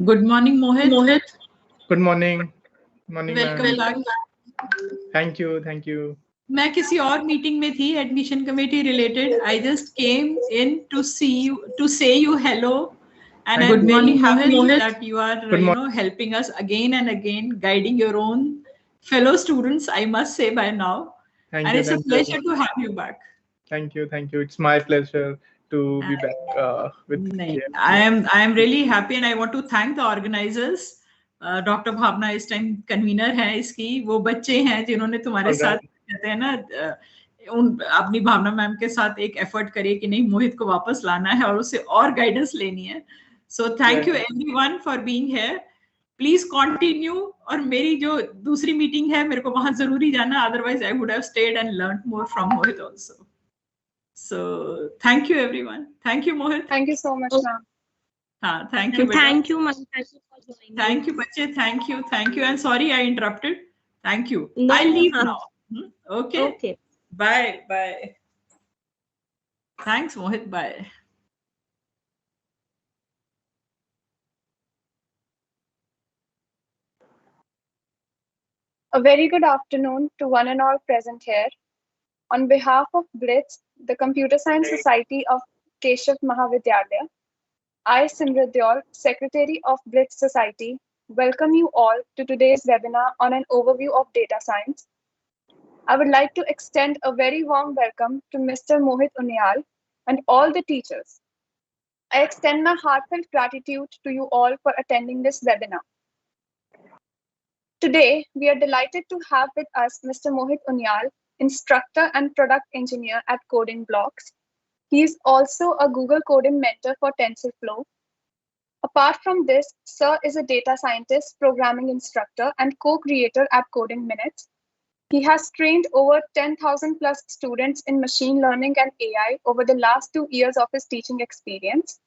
Good morning, Mohit. Good morning. Morning, ma'am. Welcome back. Thank you. Thank you. मैं किसी और meeting में थी admission committee related. I just came in to see you, to say you hello, and I'm very happy that you are helping us again and again, guiding your own fellow students, I must say by now. Thank and you. It's a pleasure to have you back. Thank you. Thank you. It's my pleasure to be back with you. I am really happy, and I want to thank the organizers. Doctor Bhavna इस time convener है इसकी. वो बच्चे हैं जिन्होंने तुम्हारे साथ कहते हैं ना अपनी भावना मैम के साथ एक एफर्ट करिए कि नहीं मोहित को वापस लाना है और उससे और गाइडेंस लेनी है. So thank you everyone for being here. Please continue. और मेरी जो दूसरी मीटिंग है मेरे को वहां जरूरी जाना, otherwise I would have stayed and learn more from Mohit also. So thank you everyone. Thank you Mohit. Thank you so much ma'am. Thank you. Thank you ma'am. Thank you for joining. Thank you bache. Thank you and sorry I interrupted. Thank you. No, I'll leave now. Okay. Bye. Thanks Mohit. Bye. A very good afternoon to one and all present here. On behalf of BLITZ, the Computer Science Society of 𝒐𝒉𝒊𝒕, I, 𝒐𝒉𝒊𝒕, Secretary of BLITZ Society, welcome you all to today's webinar on an overview of data science. I would like to extend a very warm welcome to Mr. Mohit Unyal and all the teachers. I extend my heartfelt gratitude to you all for attending this webinar. Today, we are delighted to have with us Mr. Mohit Unyal, instructor and product engineer at Coding Blocks. He is also a Google coding mentor for Tensorflow. Apart from this, Sir is a data scientist, programming instructor, and co-creator at Coding Minutes. He has trained over 10,000 plus students in machine learning and AI over the last 2 years of his teaching experience.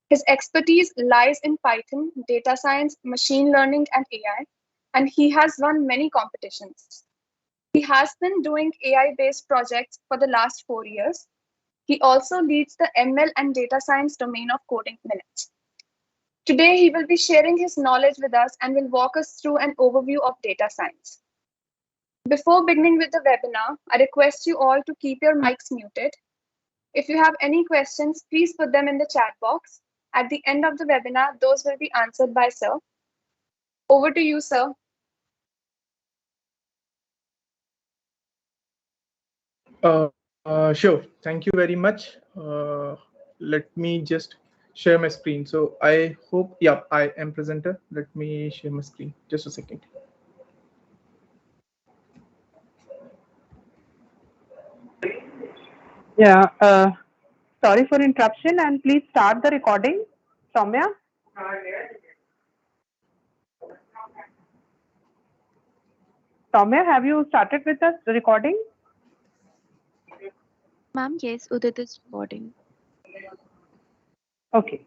His expertise lies in Python, data science, machine learning, and AI, and he has won many competitions. He has been doing AI-based projects for the last 4 years. He also leads the ML and data science domain of Coding Minutes. Today, he will be sharing his knowledge with us and will walk us through an overview of data science. Before beginning with the webinar, I request you all to keep your mics muted. If you have any questions, please put them in the chat box. At the end of the webinar, those will be answered by Sir. Over to you, Sir. Sure. Thank you very much. Let me just share my screen. So I hope, I am presenter. Let me share my screen. Just a second. Sorry for interruption, and please start the recording, Soumya. Soumya, have you started with us the recording? Ma'am, yes, Udit is recording. Okay.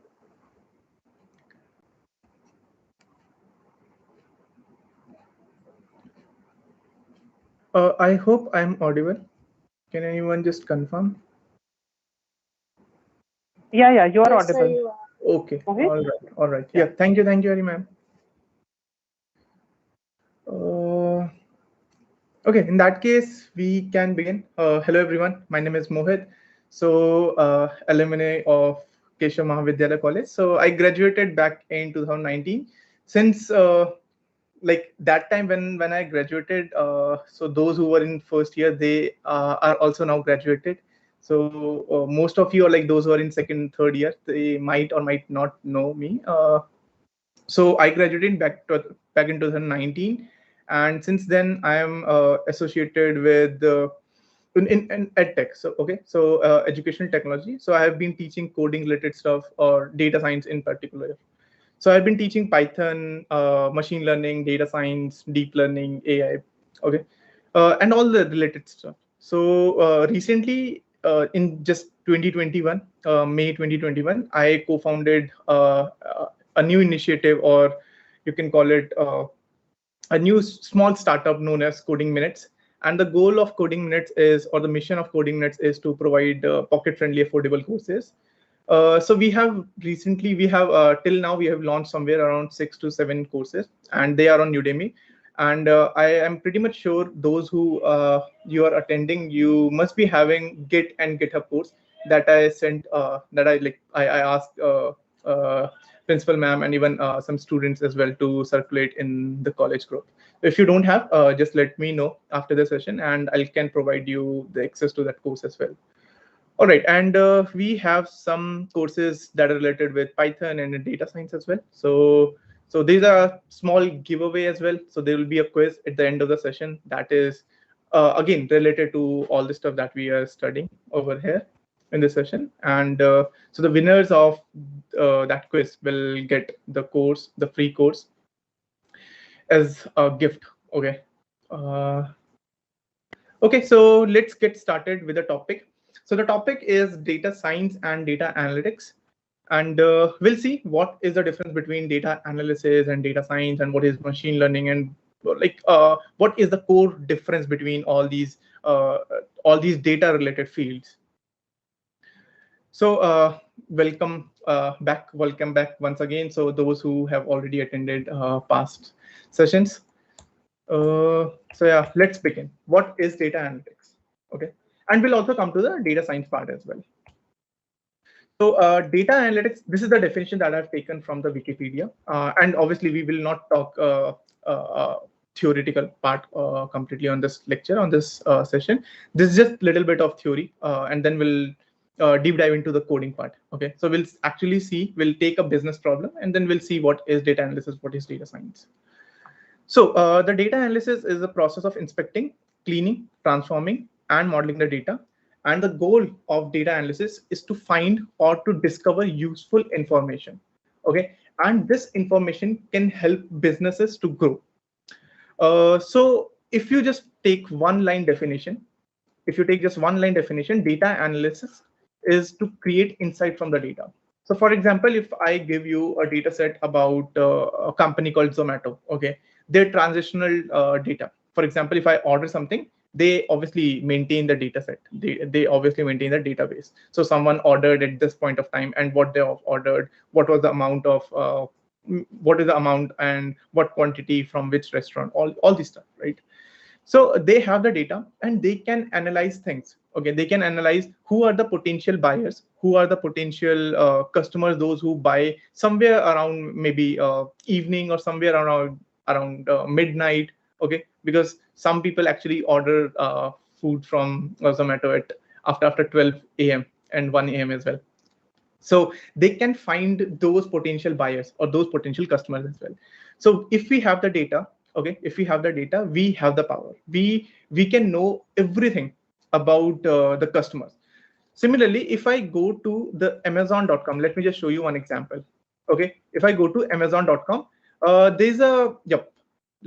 I hope I'm audible. Can anyone just confirm? Yeah, you are Yes, audible. sir, you are. Okay. Okay. All right. Yeah. Thank you very much. Okay, in that case, we can begin. Hello, everyone. My name is Mohit. So, alumni of 𝒐𝒉𝒊𝒕 College. So, I graduated back in 2019. Since like that time when I graduated, so those who were in first year, they are also now graduated. So most of you are like those who are in second, third year, they might or might not know me. So I graduated back in 2019. And since then, I am associated with in EdTech. So educational technology. So I have been teaching coding related stuff or data science in particular. So I've been teaching Python, machine learning, data science, deep learning, AI, and all the related stuff. So recently, in just 2021, May 2021, I co-founded a new initiative, or you can call it a new small startup known as Coding Minutes. And the goal of Coding Minutes is, or the mission of Coding Minutes is to provide pocket-friendly, affordable courses So we have recently, till now we have launched somewhere around 6 to 7 courses, and they are on Udemy. And I am pretty much sure those who you are attending, you must be having Git and GitHub course that I sent, I asked principal ma'am and even some students as well to circulate in the college group. If you don't have, just let me know after the session, and I can provide you the access to that course as well. All right, and we have some courses that are related with Python and data science as well. So these are small giveaway as well. So there will be a quiz at the end of the session that is, again, related to all the stuff that we are studying over here in this session. And so the winners of that quiz will get the course, the free course, as a gift. Okay. Okay, so let's get started with the topic. So the topic is data science and data analytics. And we'll see what is the difference between data analysis and data science, and what is machine learning, and what is the core difference between all these data related fields. So welcome back once again. So those who have already attended past sessions. So yeah, let's begin. What is data analytics? Okay, and we'll also come to the data science part as well. So data analytics, this is the definition that I've taken from the Wikipedia. And obviously we will not talk theoretical part completely on this lecture, on this session. This is just a little bit of theory, and then we'll deep dive into the coding part. Okay, so we'll actually see, we'll take a business problem, and then we'll see what is data analysis, what is data science. So the data analysis is the process of inspecting, cleaning, transforming, and modeling the data. And the goal of data analysis is to find or to discover useful information. Okay, and this information can help businesses to grow. So if you just take one-line definition, data analysis is to create insight from the data. So for example, if I give you a data set about a company called Zomato, okay, their transactional data. For example, if I order something, they obviously maintain the data set. They obviously maintain the database. So someone ordered at this point of time, and what they have ordered, what was the amount of, what is the amount and what quantity from which restaurant, all this stuff, right? So they have the data, and they can analyze things. Okay, they can analyze who are the potential buyers, who are the potential customers, those who buy somewhere around maybe evening, or somewhere around midnight. Okay, because some people actually order food from Zomato at after 12 a.m. and 1 a.m. as well. So they can find those potential buyers or those potential customers as well. So if we have the data, okay, we have the power. We can know everything about the customers. Similarly, if I go to the Amazon.com, let me just show you one example. Okay, if I go to Amazon.com, there's a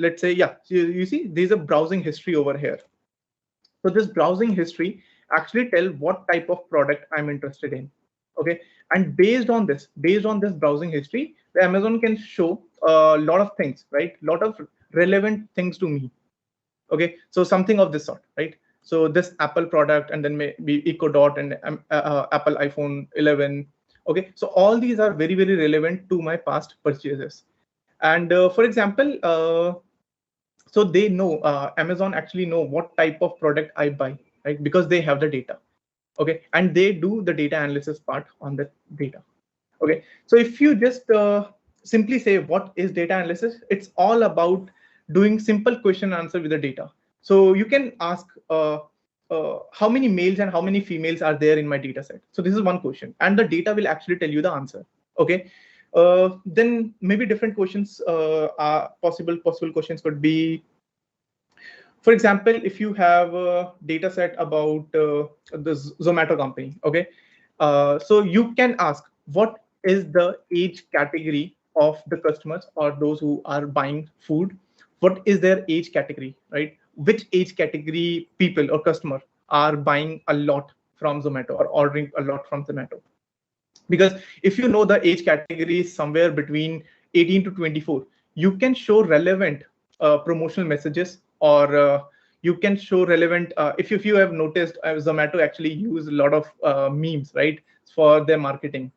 let's say, yeah, you see there's a browsing history over here. So this browsing history actually tell what type of product I'm interested in. Okay, and based on this browsing history, the Amazon can show a lot of things, right? Lot of relevant things to me. Okay, so something of this sort, right? So this Apple product, and then maybe Echo Dot and Apple iPhone 11. Okay, so all these are very, very relevant to my past purchases. And for example, so they know, Amazon actually know what type of product I buy, right? Because they have the data. Okay, and they do the data analysis part on the data. Okay, so if you just simply say what is data analysis, it's all about doing simple question and answer with the data. So you can ask how many males and how many females are there in my data set. So this is one question, and the data will actually tell you the answer. Okay, then maybe different questions are possible questions could be, for example, if you have a data set about the Zomato company, okay, so you can ask what is the age category of the customers or those who are buying food. What is their age category, right? Which age category people or customer are buying a lot from Zomato or ordering a lot from Zomato? Because if you know the age category is somewhere between 18 to 24, you can show relevant promotional messages, or you can show relevant, if you have noticed, Zomato actually use a lot of memes, right? for their marketing.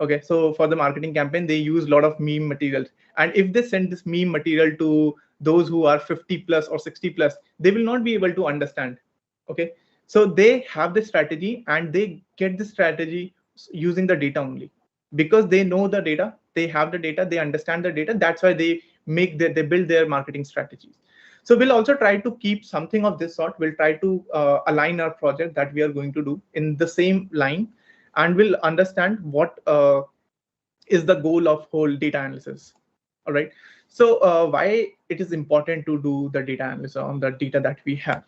Okay, so for the marketing campaign, they use a lot of meme materials. And if they send this meme material to those who are 50 plus or 60 plus, they will not be able to understand. Okay, so they have the strategy and they get the strategy using the data only, because they know the data, they have the data, they understand the data. That's why they they build their marketing strategies. So we'll also try to keep something of this sort. We'll try to align our project that we are going to do in the same line, and we'll understand what is the goal of whole data analysis. All right. So why it is important to do the data analysis on the data that we have.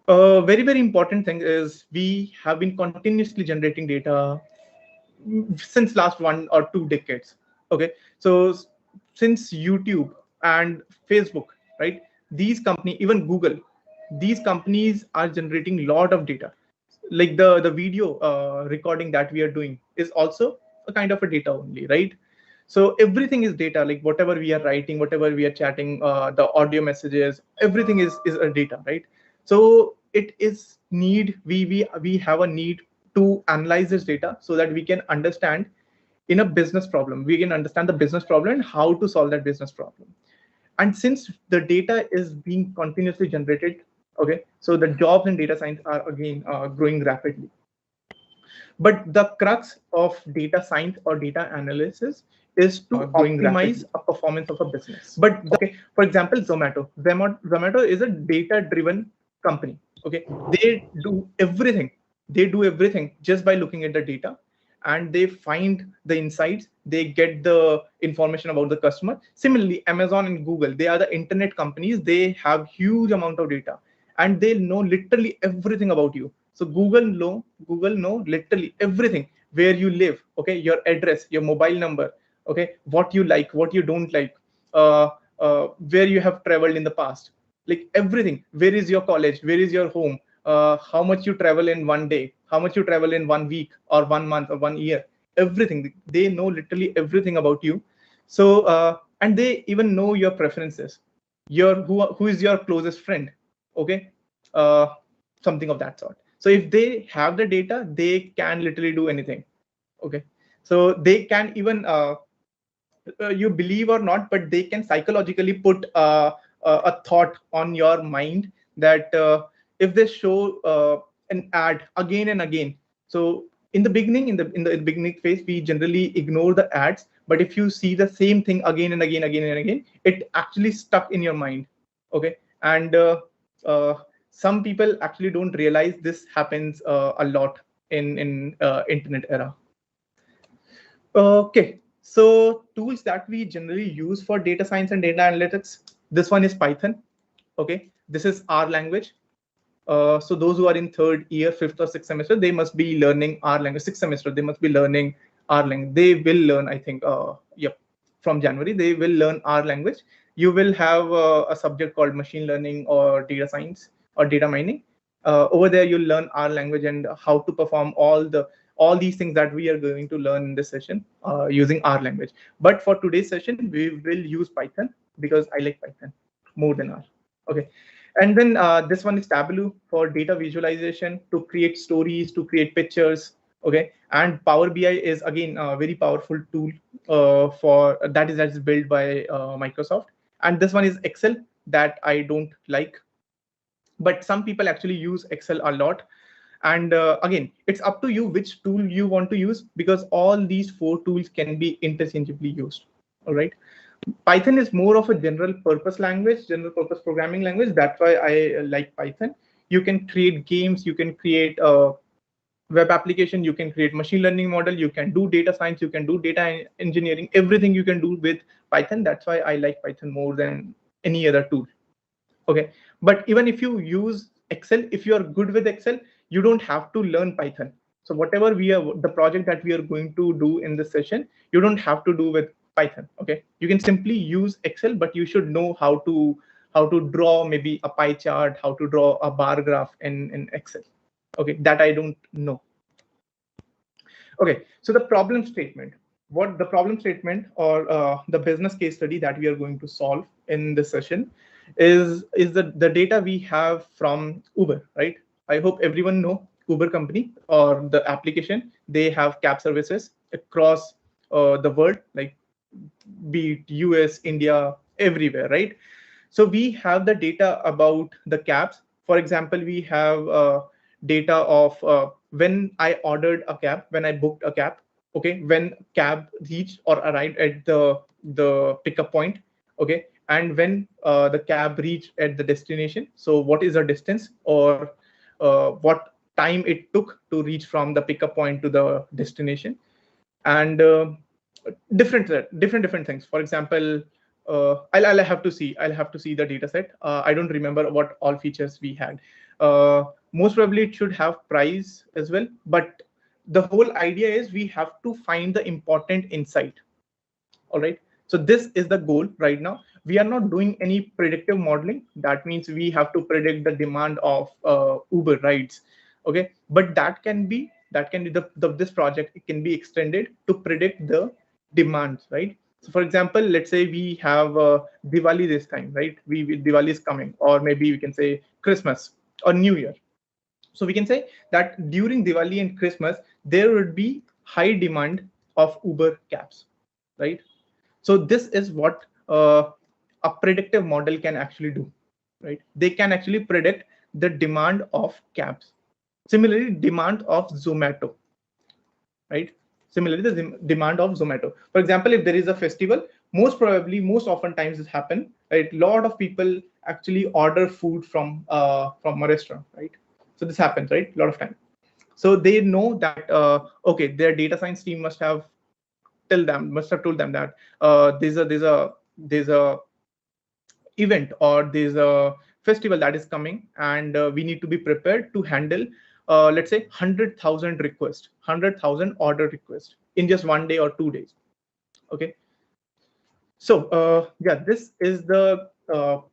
A very, very important thing is we have been continuously generating data since last 1 or 2 decades. Okay, so since YouTube and Facebook, right? These companies, even Google, these companies are generating a lot of data. Like the video recording that we are doing is also a kind of a data only, right? So everything is data, like whatever we are writing, whatever we are chatting, the audio messages, everything is a data, right? So it is we have a need to analyze this data so that we can understand in a business problem, we can understand the business problem and how to solve that business problem. And since the data is being continuously generated, okay, so the jobs in data science are again growing rapidly. But the crux of data science or data analysis is to optimize a performance of a business. But okay, for example, Zomato is a data-driven company. Okay, they do everything. They do everything just by looking at the data, and they find the insights. They get the information about the customer. Similarly, Amazon and Google, they are the internet companies. They have huge amount of data, and they know literally everything about you. So Google know literally everything, where you live, okay, your address, your mobile number, okay, what you like, what you don't like, where you have traveled in the past, like everything. Where is your college? Where is your home? How much you travel in one day? How much you travel in 1 week or 1 month or 1 year? Everything. They know literally everything about you. So and they even know your preferences. Who is your closest friend? Okay, something of that sort. So if they have the data, they can literally do anything. Okay, so they can even you believe or not, but they can psychologically put a thought on your mind that if they show an ad again and again. So in the beginning, in the beginning phase, we generally ignore the ads. But if you see the same thing again and again, it actually stuck in your mind. Okay, and some people actually don't realize this happens a lot in internet era. Okay, so tools that we generally use for data science and data analytics. This one is Python. Okay, this is R language. So those who are in 3rd year, 5th or 6th semester, they must be learning R language. 6th semester, they must be learning R language. They will learn, I think, yep, from January, they will learn R language. You will have a subject called machine learning or data science or data mining. Over there, you'll learn R language and how to perform all these things that we are going to learn in this session using R language. But for today's session, we will use Python because I like Python more than R. Okay. And then this one is Tableau for data visualization, to create stories, to create pictures. Okay, and Power BI is again a very powerful tool for that is built by Microsoft. And this one is Excel, that I don't like, but some people actually use Excel a lot. And again, it's up to you which tool you want to use, because all these 4 tools can be interchangeably used. All right. Python is more of a general purpose language, general purpose programming language. That's why I like Python. You can create games, you can create a web application, you can create machine learning model, you can do data science, you can do data engineering, everything you can do with Python. That's why I like Python more than any other tool. Okay, but even if you use Excel, if you are good with Excel, you don't have to learn Python. So whatever the project that we are going to do in this session, you don't have to do with Python. Okay, you can simply use Excel, but you should know how to draw maybe a pie chart, how to draw a bar graph in Excel. Okay, that I don't know. Okay, so the problem statement. What the problem statement or the business case study that we are going to solve in this session is the data we have from Uber, right? I hope everyone know Uber company or the application, they have cab services across the world, like be it US, India, everywhere, right? So we have the data about the cabs. For example, we have data of when I ordered a cab, when I booked a cab, okay, when cab reached or arrived at the pickup point, okay, and when the cab reached at the destination. So what is the distance, or what time it took to reach from the pickup point to the destination, and different things. For example, I'll have to see the data set. I don't remember what all features we had. Most probably it should have price as well, but the whole idea is we have to find the important insight. All right, so this is the goal right now. We are not doing any predictive modeling. That means we have to predict the demand of Uber rides, okay, but this project, it can be extended to predict the demands, right? So for example, let's say we have Diwali this time, right? Diwali is coming, or maybe we can say Christmas or New Year. So we can say that during Diwali and Christmas, there would be high demand of Uber cabs, right? So this is what a predictive model can actually do, right? They can actually predict the demand of cabs. Similarly, demand of Zomato, right? Similarly, the demand of Zomato. For example, if there is a festival, most often times this happen, right? A lot of people actually order food from a restaurant, right? So this happens, right? A lot of time. So they know that okay, their data science team must have told them that there's a event, or there's a festival that is coming, and we need to be prepared to handle let's say 100,000 order requests in just 1 day or 2 days. Okay, so yeah, this is the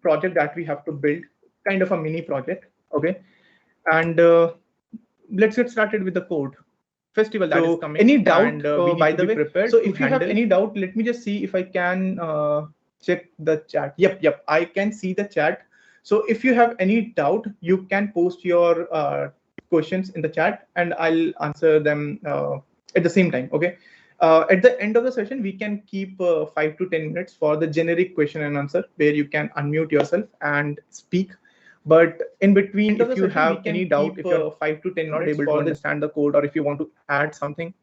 project that we have to build, kind of a mini project. Okay, and let's get started with the code. Festival that is coming. Any doubt, by the way, prepared. So if you have any doubt, let me just see if I can check the chat. Yep, I can see the chat. So if you have any doubt, you can post your questions in the chat, and I'll answer them at the same time. Okay. At the end of the session, we can keep 5 to 10 minutes for the generic question and answer, where you can unmute yourself and speak. But in between, if you have any doubt, if you're 5 to 10 not able to understand the code, or if you want to add something,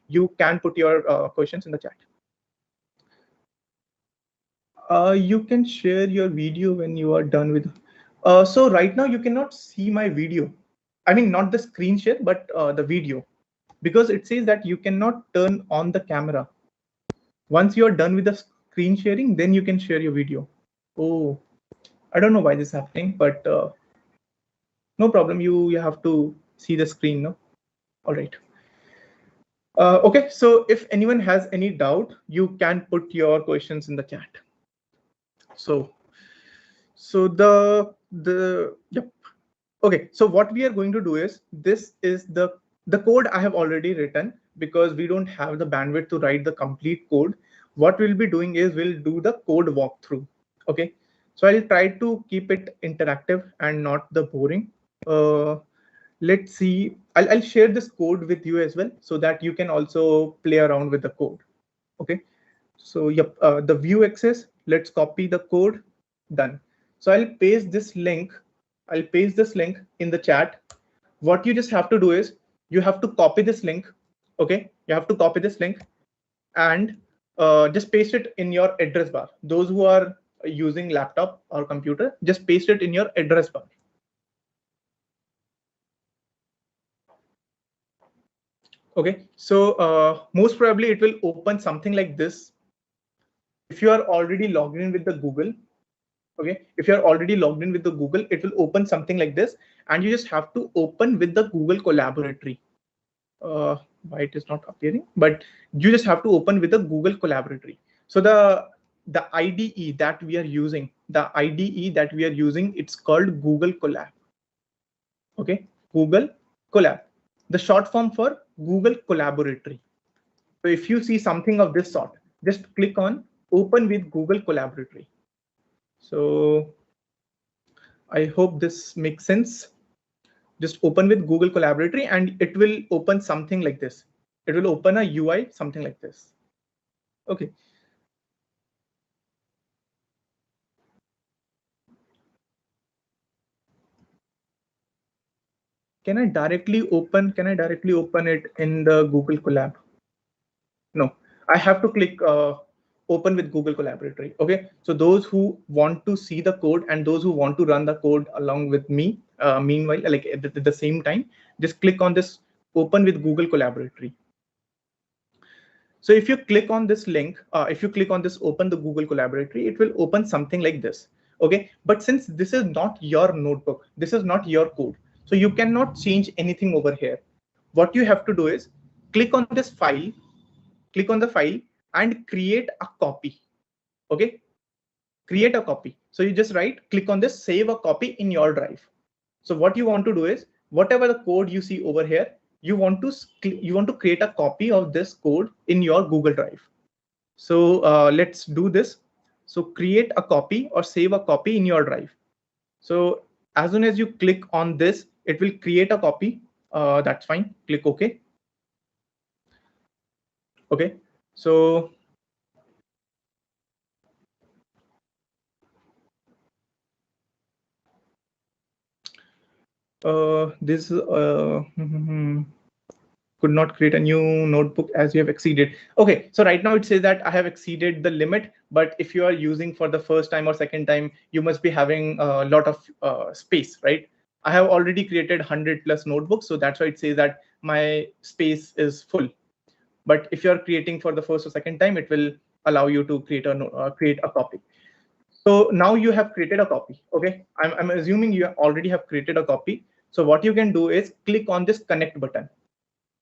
you can put your questions in the chat. You can share your video when you are done with. So right now you cannot see my video. I mean, not the screen share, but the video, because it says that you cannot turn on the camera. Once you are done with the screen sharing, then you can share your video. Oh, I don't know why this is happening, but no problem. You have to see the screen, no? All right. Okay, so if anyone has any doubt, you can put your questions in the chat. So yep. Okay, so what we are going to do is, this is the code I have already written, because we don't have the bandwidth to write the complete code. What we'll be doing is, we'll do the code walkthrough. Okay, so I'll try to keep it interactive and not the boring. Let's see, I'll share this code with you as well, so that you can also play around with the code. Okay, so yep, the view access, let's copy the code. Done. So I'll paste this link in the chat. What you just have to do is, you have to copy this link. Okay, you have to copy this link and just paste it in your address bar. Those who are using laptop or computer, just paste it in your address bar. Okay, so most probably it will open something like this. If you are already logged in with the Google, okay, if you're already logged in with the Google, it will open something like this, and you just have to open with the Google Collaboratory. Why it is not appearing? But you just have to open with the Google Collaboratory. So the IDE that we are using, it's called Google Colab. Okay, Google Colab, the short form for Google Collaboratory. So if you see something of this sort, just click on Open with Google Collaboratory. So I hope this makes sense. Just open with Google Collaboratory and it will open something like this. It will open a UI, something like this. Okay. Can I directly open it in the Google Colab? No, I have to click open with Google Collaboratory. Okay, so those who want to see the code and those who want to run the code along with me, meanwhile, like at the same time, just click on this open with Google Collaboratory. So if you click on this link, if you click on this open the Google Collaboratory, it will open something like this. Okay, but since this is not your notebook, this is not your code, so you cannot change anything over here. What you have to do is click on this file, click on the file and create a copy. Okay, create a copy. So you just click on this, save a copy in your drive. So what you want to do is whatever the code you see over here, you want to create a copy of this code in your Google Drive. So let's do this. So create a copy or save a copy in your drive. So as soon as you click on this, it will create a copy. That's fine. Click OK. Okay. So this could not create a new notebook as you have exceeded. Okay, so right now it says that I have exceeded the limit, but if you are using for the first time or second time, you must be having a lot of space, right? I have already created 100+ notebooks, so that's why it says that my space is full. But if you are creating for the first or second time, it will allow you to create a copy. So now you have created a copy. Okay, I'm assuming you already have created a copy. So what you can do is click on this connect button.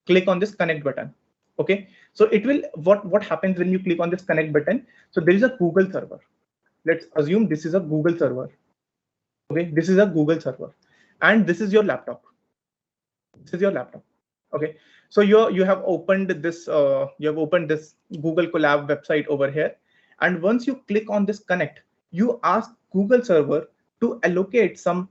Click on this connect button. Okay, so it will what happens when you click on this connect button? So there is a Google server. Let's assume this is a Google server. Okay, this is a Google server, and this is your laptop. This is your laptop. Okay, so you have opened this Google Colab website over here, and once you click on this connect, you ask Google server to allocate a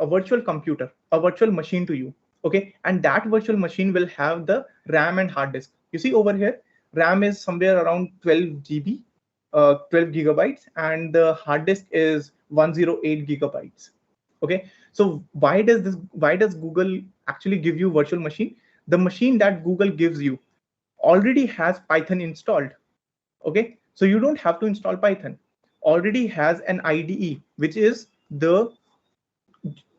virtual computer, a virtual machine to you. Okay, and that virtual machine will have the RAM and hard disk. You see over here, RAM is somewhere around 12 GB, 12 gigabytes, and the hard disk is 108 gigabytes. Okay, so why does Google actually give you virtual machine? The machine that Google gives you already has Python installed. Okay, so you don't have to install Python. Already has an IDE, which is the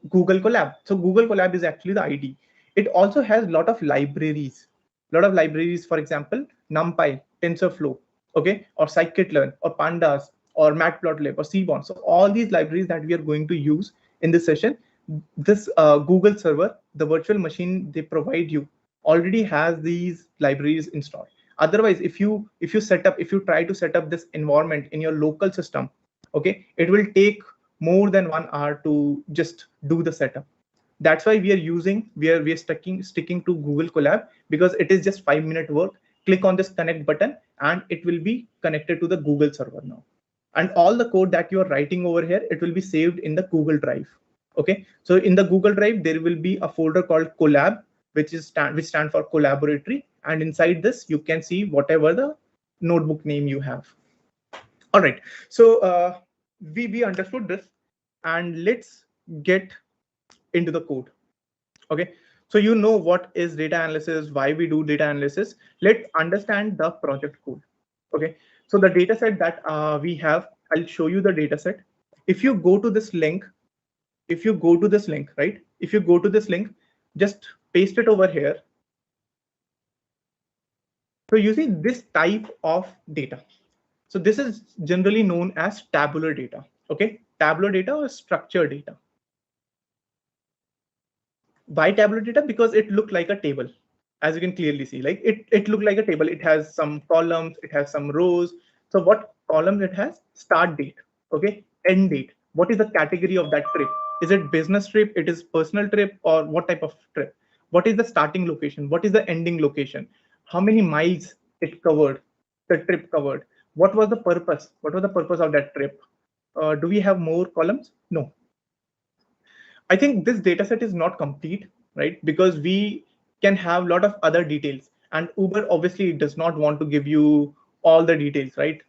Google Colab. So Google Colab is actually the IDE. It also has a lot of libraries. For example, NumPy, TensorFlow, okay, or scikit-learn, or Pandas, or Matplotlib, or Seaborn. So all these libraries that we are going to use in this session, this Google server, the virtual machine they provide you, already has these libraries installed. Otherwise, if you try to set up this environment in your local system, okay, it will take more than 1 hour to just do the setup. That's why we are sticking to Google Colab, because it is just 5-minute work. Click on this connect button and it will be connected to the Google server now. And all the code that you are writing over here, it will be saved in the Google Drive. Okay, so in the Google Drive, there will be a folder called Colab, which stand for collaboratory. And inside this, you can see whatever the notebook name you have. All right, so we understood this, and let's get into the code. Okay, so you know what is data analysis, why we do data analysis. Let's understand the project code. Okay, so the data set that we have, I'll show you the data set. If you go to this link, right? If you go to this link, just paste it over here. So you see this type of data. So this is generally known as tabular data. Okay, tabular data or structured data. Why tabular data? Because it looked like a table, as you can clearly see. Like it looked like a table. It has some columns, it has some rows. So what columns it has? Start date. Okay, end date. What is the category of that trip? Is it business trip? It is personal trip, or what type of trip? What is the starting location? What is the ending location? How many miles it covered? The trip covered. What was the purpose? What was the purpose of that trip? Do we have more columns? No. I think this data set is not complete, right? Because we can have a lot of other details, and Uber obviously does not want to give you all the details, right?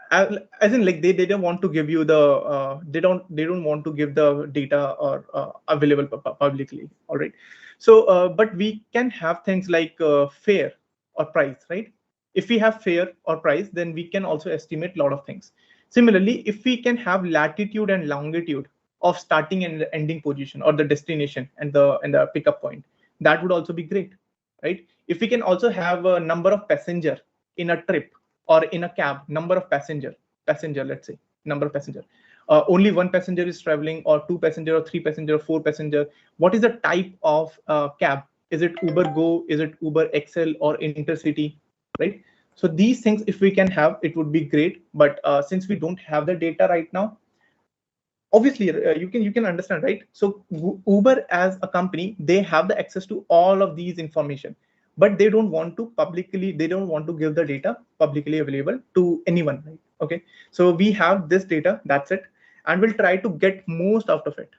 As in, like, they don't want to give you the they don't want to give the data or available publicly. All right. So but we can have things like fare or price, right? If we have fare or price, then we can also estimate a lot of things. Similarly, if we can have latitude and longitude of starting and ending position, or the destination and the pickup point, that would also be great, right? If we can also have a number of passenger in a trip, or in a cab, number of passenger, let's say, number of passenger, only one passenger is traveling, or two passenger, or three passenger, or four passenger. What is the type of cab? Is it Uber Go? Is it Uber XL or Intercity, right? So these things, if we can have, it would be great. But since we don't have the data right now, obviously you can understand, right? So Uber as a company, they have the access to all of these information, but they don't want to give the data publicly available to anyone, right? Okay, so we have this data, that's it, and we'll try to get most out of it.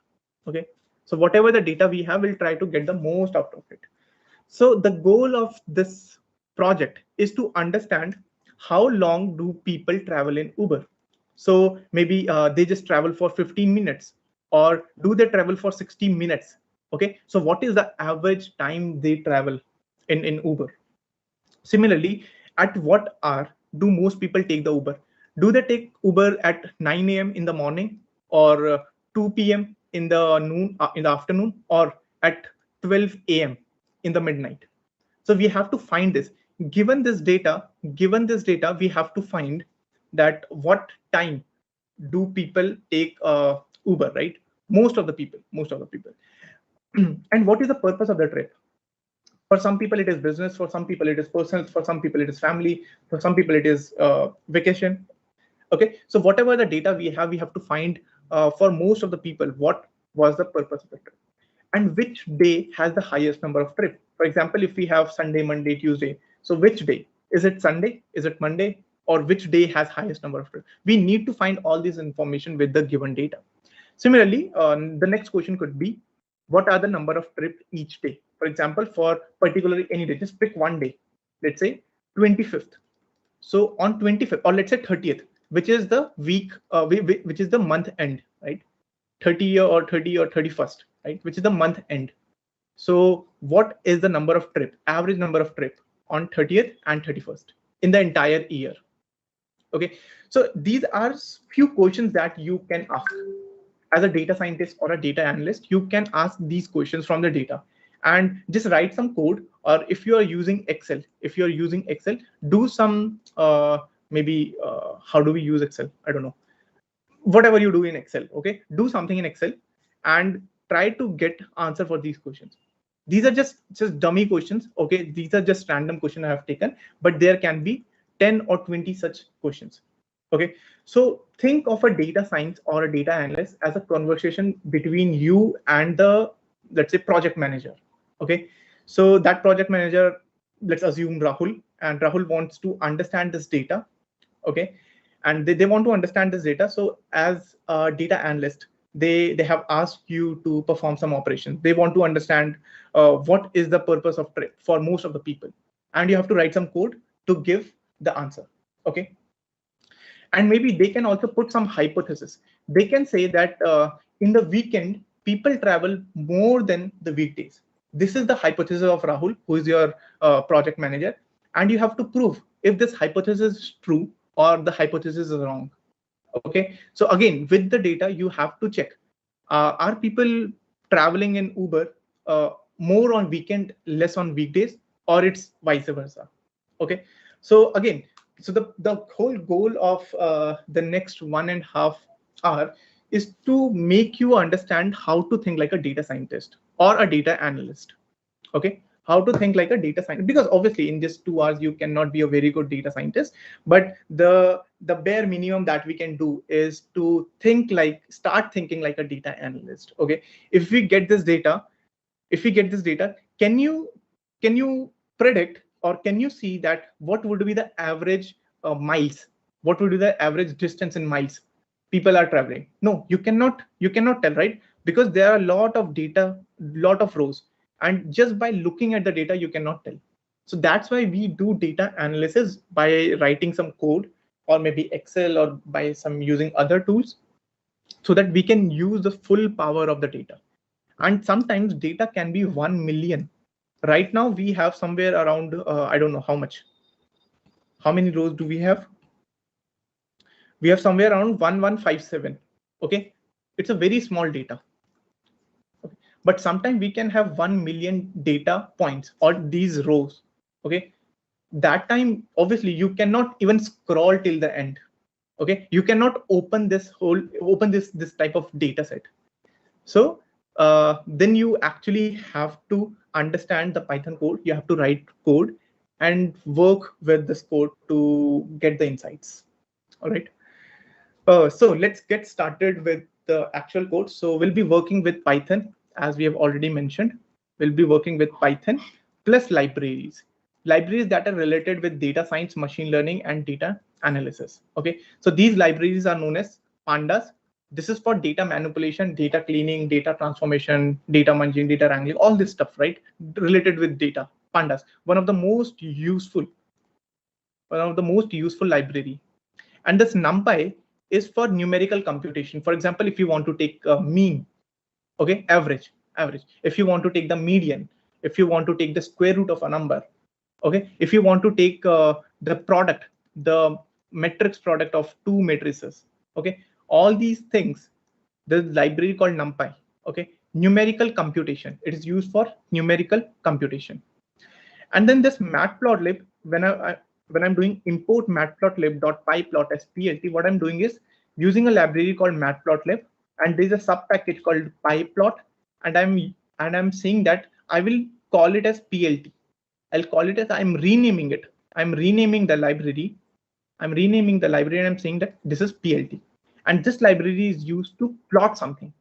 Okay, so whatever the data we have, we'll try to get the most out of it. So the goal of this project is to understand how long do people travel in Uber. So maybe they just travel for 15 minutes, or do they travel for 60 minutes? Okay, so what is the average time they travel in Uber? Similarly, at what hour do most people take the Uber? Do they take Uber at 9 a.m. in the morning, or 2 p.m. in the afternoon, or at 12 a.m. in the midnight? So we have to find this. Given this data, we have to find that what time do people take Uber, right? Most of the people. And what is the purpose of the trip? For some people it is business, for some people it is personal, for some people it is family, for some people it is vacation. Okay, so whatever the data we have to find for most of the people, what was the purpose of the trip, and which day has the highest number of trips. For example, if we have Sunday, Monday, Tuesday, so which day? Is it Sunday? Is it Monday? Or which day has highest number of trips? We need to find all this information with the given data. Similarly, the next question could be, what are the number of trips each day? For example, for particularly any day, just pick one day. Let's say 25th. So on 25th, or let's say 30th, which is the week, which is the month end, right? 30 or 31st, right? Which is the month end. So what is the number of trip, average number of trip on 30th and 31st in the entire year? Okay, so these are few questions that you can ask as a data scientist or a data analyst. You can ask these questions from the data and just write some code. Or if you are using Excel, do some maybe how do we use Excel? I don't know. Whatever you do in Excel, okay, do something in Excel and try to get answer for these questions. These are just dummy questions, okay? These are just random questions I have taken, but there can be 10 or 20 such questions. Okay, so think of a data science or a data analyst as a conversation between you and the, let's say, project manager. Okay, so that project manager, let's assume Rahul, and Rahul wants to understand this data. Okay, and they want to understand this data. So as a data analyst, they have asked you to perform some operations. They want to understand what is the purpose of trip for most of the people, and you have to write some code to give the answer. Okay, and maybe they can also put some hypothesis. They can say that in the weekend people travel more than the weekdays. This is the hypothesis of Rahul, who is your project manager, and you have to prove if this hypothesis is true or the hypothesis is wrong. Okay, so again, with the data, you have to check, are people traveling in Uber more on weekend, less on weekdays, or it's vice versa. Okay, so again, so the whole goal of the next 1.5 hours is to make you understand how to think like a data scientist or a data analyst. Okay, how to think like a data scientist, because obviously in just 2 hours you cannot be a very good data scientist, but the bare minimum that we can do is to start thinking like a data analyst. Okay, if we get this data, can you predict, or can you see that what would be the average miles, what would be the average distance in miles people are traveling? No, you cannot tell, right? because there are a lot of data, lot of rows, and just by looking at the data, you cannot tell. So that's why we do data analysis by writing some code, or maybe Excel, or by some using other tools, so that we can use the full power of the data. And sometimes data can be 1 million. Right now we have somewhere around, I don't know how much. How many rows do we have? We have somewhere around 1157. Okay, it's a very small data. Okay. But sometimes we can have 1 million data points or these rows. Okay, that time obviously you cannot even scroll till the end. Okay, you cannot open this type of data set. So then you actually have to understand the Python code. You have to write code and work with this code to get the insights. All right. So let's get started with the actual code. So we'll be working with Python, as we have already mentioned. We'll be working with Python plus libraries that are related with data science, machine learning, and data analysis. Okay, so these libraries are known as pandas. This is for data manipulation, data cleaning, data transformation, data munging, data wrangling, all this stuff, right? Related with data. Pandas, one of the most useful library. And this NumPy is for numerical computation. For example, if you want to take a mean, okay, average. If you want to take the median, if you want to take the square root of a number, okay, if you want to take the product, the matrix product of two matrices, okay, all these things, the library called NumPy, okay, numerical computation. It is used for numerical computation. And then this matplotlib, when I'm doing import matplotlib.pyplot as PLT, what I'm doing is using a library called matplotlib, and there's a sub package called pyplot, and I'm saying that I will call it as PLT. I'll call it as I'm renaming it. I'm renaming the library. And I'm saying that this is PLT. And this library is used to plot something.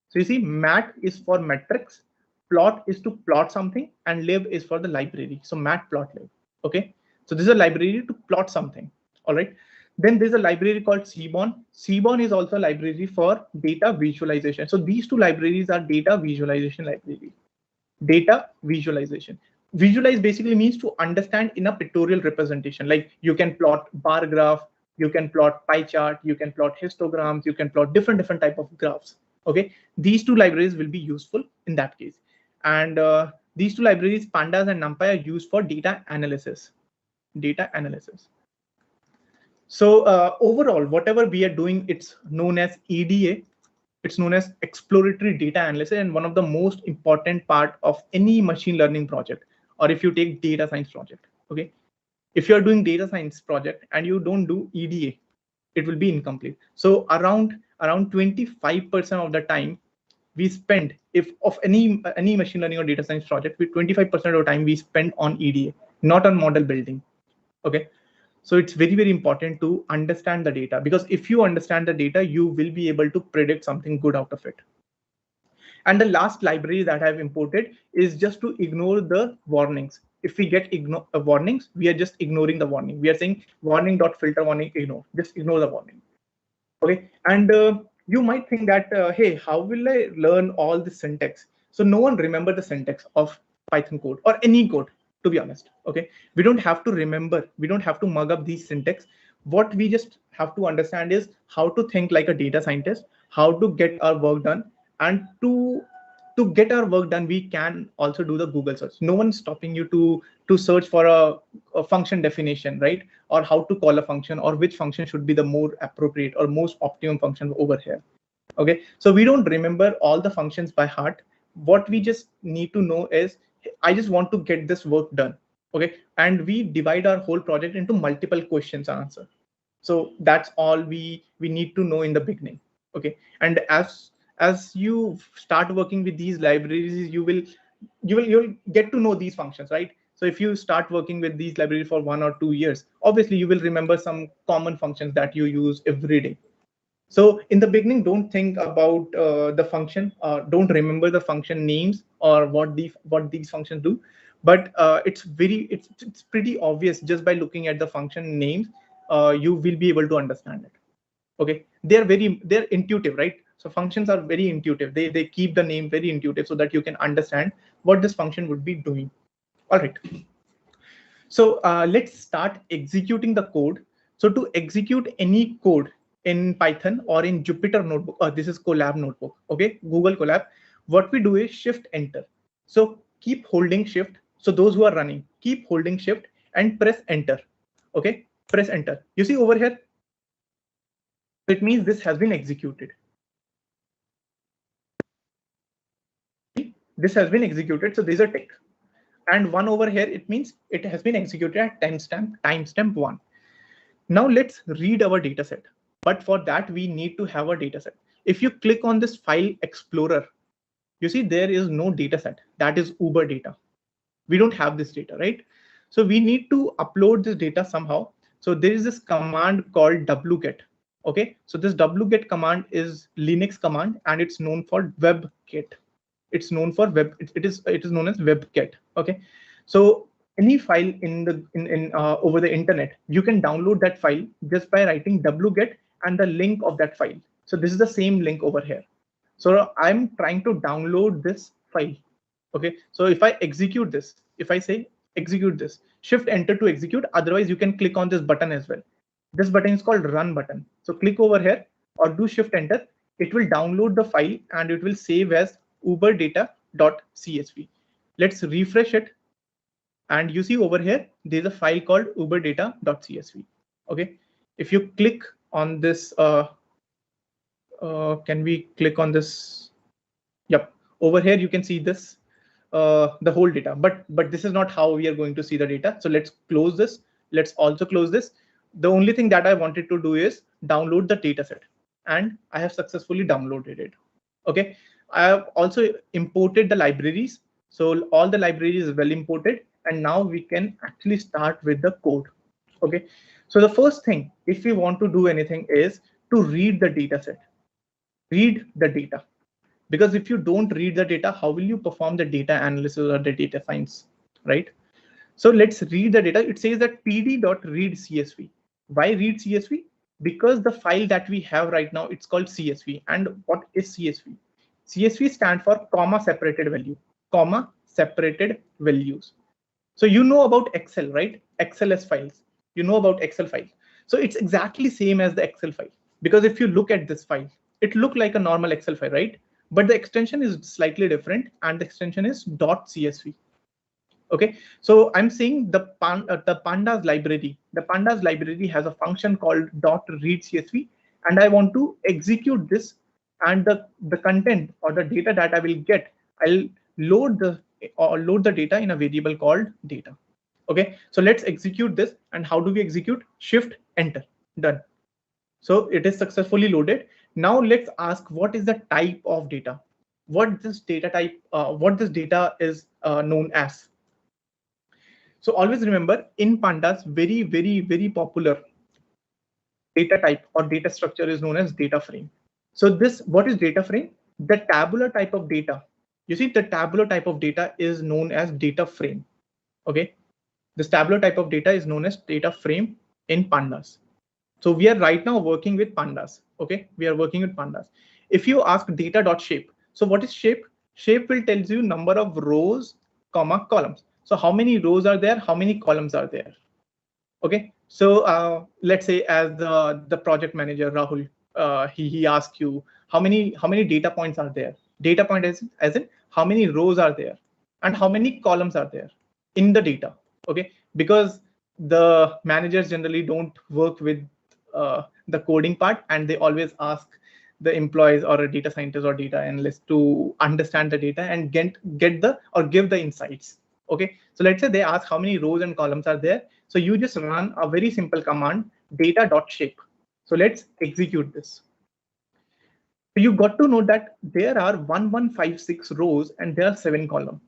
So you see, mat is for metrics, plot is to plot something, and lib is for the library. So matplotlib. Okay. So this is a library to plot something. All right. Then there's a library called Seaborn. Seaborn is also a library for data visualization. So these two libraries are data visualization library. Data visualization. Visualize basically means to understand in a pictorial representation. Like you can plot bar graph, you can plot pie chart, you can plot histograms, you can plot different type of graphs. Okay, these two libraries will be useful in that case. And these two libraries, pandas and NumPy, are used for data analysis. So overall, whatever we are doing, it's known as EDA. It's known as exploratory data analysis, and one of the most important part of any machine learning project, or if you take data science project. Okay, if you are doing data science project and you don't do EDA, it will be incomplete. So around 25% of the time we spend, if of any machine learning or data science project, with 25% of the time we spend on EDA, not on model building. Okay, so it's very important to understand the data, because if you understand the data, you will be able to predict something good out of it. And the last library that I've imported is just to ignore the warnings. If we get warnings, we are just ignoring the warning. We are saying warning.filter warning ignore. Just ignore the warning. Okay. And you might think that, hey, how will I learn all the syntax? So no one remember the syntax of Python code or any code, to be honest. Okay. We don't have to remember. We don't have to mug up these syntax. What we just have to understand is how to think like a data scientist, how to get our work done. And to get our work done, we can also do the Google search. No one's stopping you to search for a function definition, right? Or how to call a function, or which function should be the more appropriate or most optimum function over here. Okay, so we don't remember all the functions by heart. What we just need to know is, I just want to get this work done. Okay, and we divide our whole project into multiple questions and answer. So that's all we need to know in the beginning. Okay, and as you start working with these libraries, you'll get to know these functions, right? So if you start working with these libraries for 1 or 2 years, obviously you will remember some common functions that you use every day. So in the beginning, don't think about the function, don't remember the function names or what these functions do. But it's pretty obvious just by looking at the function names. You will be able to understand it. Okay, they're intuitive, right? So functions are very intuitive. They keep the name very intuitive so that you can understand what this function would be doing. All right. So let's start executing the code. So to execute any code in Python or in Jupyter Notebook, this is Colab Notebook, okay, Google Colab, what we do is shift enter. So keep holding shift. So those who are running, keep holding shift and press enter. Okay, press enter. You see over here, it means this has been executed. This has been executed. So there's a tick. And one over here, it means it has been executed at timestamp 1. Now let's read our data set. But for that, we need to have a data set. If you click on this file explorer, you see there is no data set. That is Uber data. We don't have this data, right? So we need to upload this data somehow. So there is this command called wget. Okay, so this wget command is Linux command and it's known for webkit. It's known for web. It is known as webkit. Okay, so any file over the internet, you can download that file just by writing wget and the link of that file. So this is the same link over here. So I'm trying to download this file. Okay, so if I execute this, if I say execute this, shift enter to execute. Otherwise, you can click on this button as well. This button is called run button. So click over here or do shift enter. It will download the file and it will save as uberdata.csv. Let's refresh it. And you see over here, there's a file called uberdata.csv. Okay, if you click on this, can we click on this? Yep, over here you can see this, the whole data. But this is not how we are going to see the data. So let's close this. Let's also close this. The only thing that I wanted to do is download the data set, and I have successfully downloaded it. Okay, I have also imported the libraries. So all the libraries is well imported. And now we can actually start with the code. Okay, so the first thing, if we want to do anything, is to read the data set. Read the data. Because if you don't read the data, how will you perform the data analysis or the data science, right? So let's read the data. It says that pd.read CSV. Why read CSV? Because the file that we have right now, it's called CSV. And what is CSV? CSV stands for comma separated value, comma separated values. So you know about Excel, right? XLS files. You know about Excel files. So it's exactly same as the Excel file. Because if you look at this file, it looks like a normal Excel file, right? But the extension is slightly different, and the extension is .csv. Okay, so I'm saying the pandas library. The pandas library has a function called .read CSV, and I want to execute this, and the content or the data that I will get, I'll load the data in a variable called data. Okay, so let's execute this. And how do we execute? Shift enter. Done. So it is successfully loaded. Now let's ask, what is the type of data? What this data type? What this data is known as? So always remember, in pandas, very popular data type or data structure is known as data frame. So what is data frame? The tabular type of data. You see, the tabular type of data is known as data frame. Okay, this tabular type of data is known as data frame in pandas. So we are right now working with pandas. Okay, we are working with pandas. If you ask data.shape, so what is shape? Shape will tell you number of rows, comma, columns. So how many rows are there? How many columns are there? Okay, so let's say as the project manager Rahul, he asked you how many data points are there. Data point as in how many rows are there and how many columns are there in the data. Okay, because the managers generally don't work with the coding part, and they always ask the employees or a data scientist or data analyst to understand the data and give the insights. Okay, so let's say they ask how many rows and columns are there. So you just run a very simple command, data.shape. So let's execute this. So you got to know that there are 1156 rows and there are 7 columns.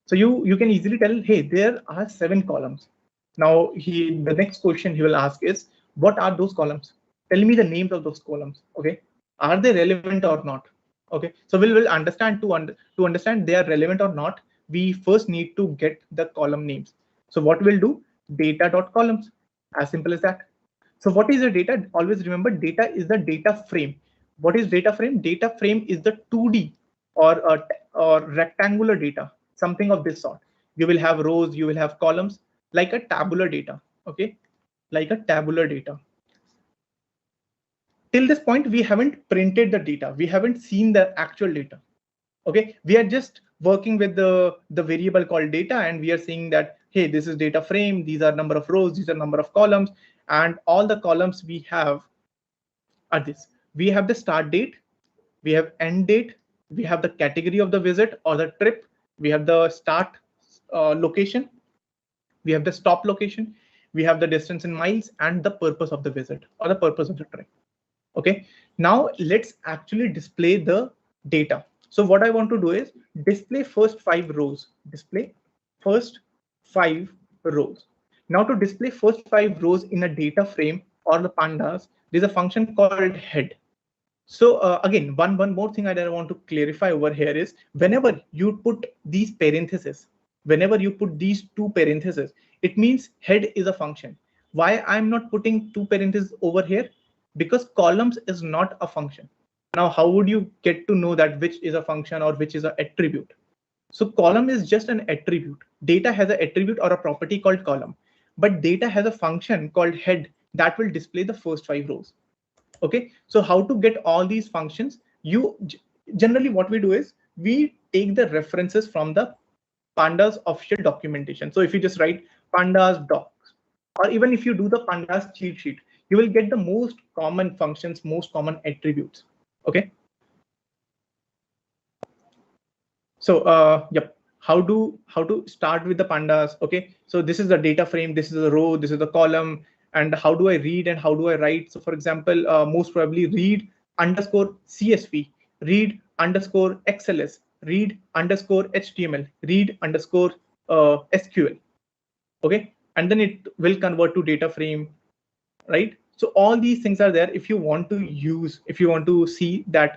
So you can easily tell, hey, there are 7 columns. Now the next question he will ask is, what are those columns? Tell me the names of those columns. Okay, are they relevant or not? Okay, so we'll understand to understand they are relevant or not. We first need to get the column names. So what we'll do, data.columns, as simple as that. So what is the data? Always remember, data is the data frame. What is data frame? Data frame is the 2D or rectangular data, something of this sort. You will have rows, you will have columns, like a tabular data. Okay, like a tabular data. Till this point, we haven't printed the data. We haven't seen the actual data. Okay, we are just working with the variable called data, and we are saying that, hey, this is data frame, these are number of rows, these are number of columns, and all the columns we have are this. We have the start date, we have end date, we have the category of the visit or the trip, we have the start location, we have the stop location, we have the distance in miles, and the purpose of the visit or the purpose of the trip. Okay, now let's actually display the data. So what I want to do is display first 5 rows. Display first 5 rows. Now to display first 5 rows in a data frame or the pandas, there's a function called head. So again, one more thing I want to clarify over here is whenever you put these parentheses, whenever you put these 2 parentheses, it means head is a function. Why I'm not putting 2 parentheses over here? Because columns is not a function. Now, how would you get to know that which is a function or which is an attribute? So column is just an attribute. Data has an attribute or a property called column, but data has a function called head that will display the first 5 rows. Okay, so how to get all these functions? You generally what we do is we take the references from the pandas official documentation. So if you just write pandas docs, or even if you do the pandas cheat sheet, you will get the most common functions, most common attributes. Okay. So yep, how to start with the pandas? Okay, so this is the data frame, this is the row, this is the column, and how do I read and how do I write? So for example, most probably read underscore CSV, read underscore XLS, read underscore HTML, read underscore SQL. Okay, and then it will convert to data frame, right? So all these things are there if you want to use, if you want to see that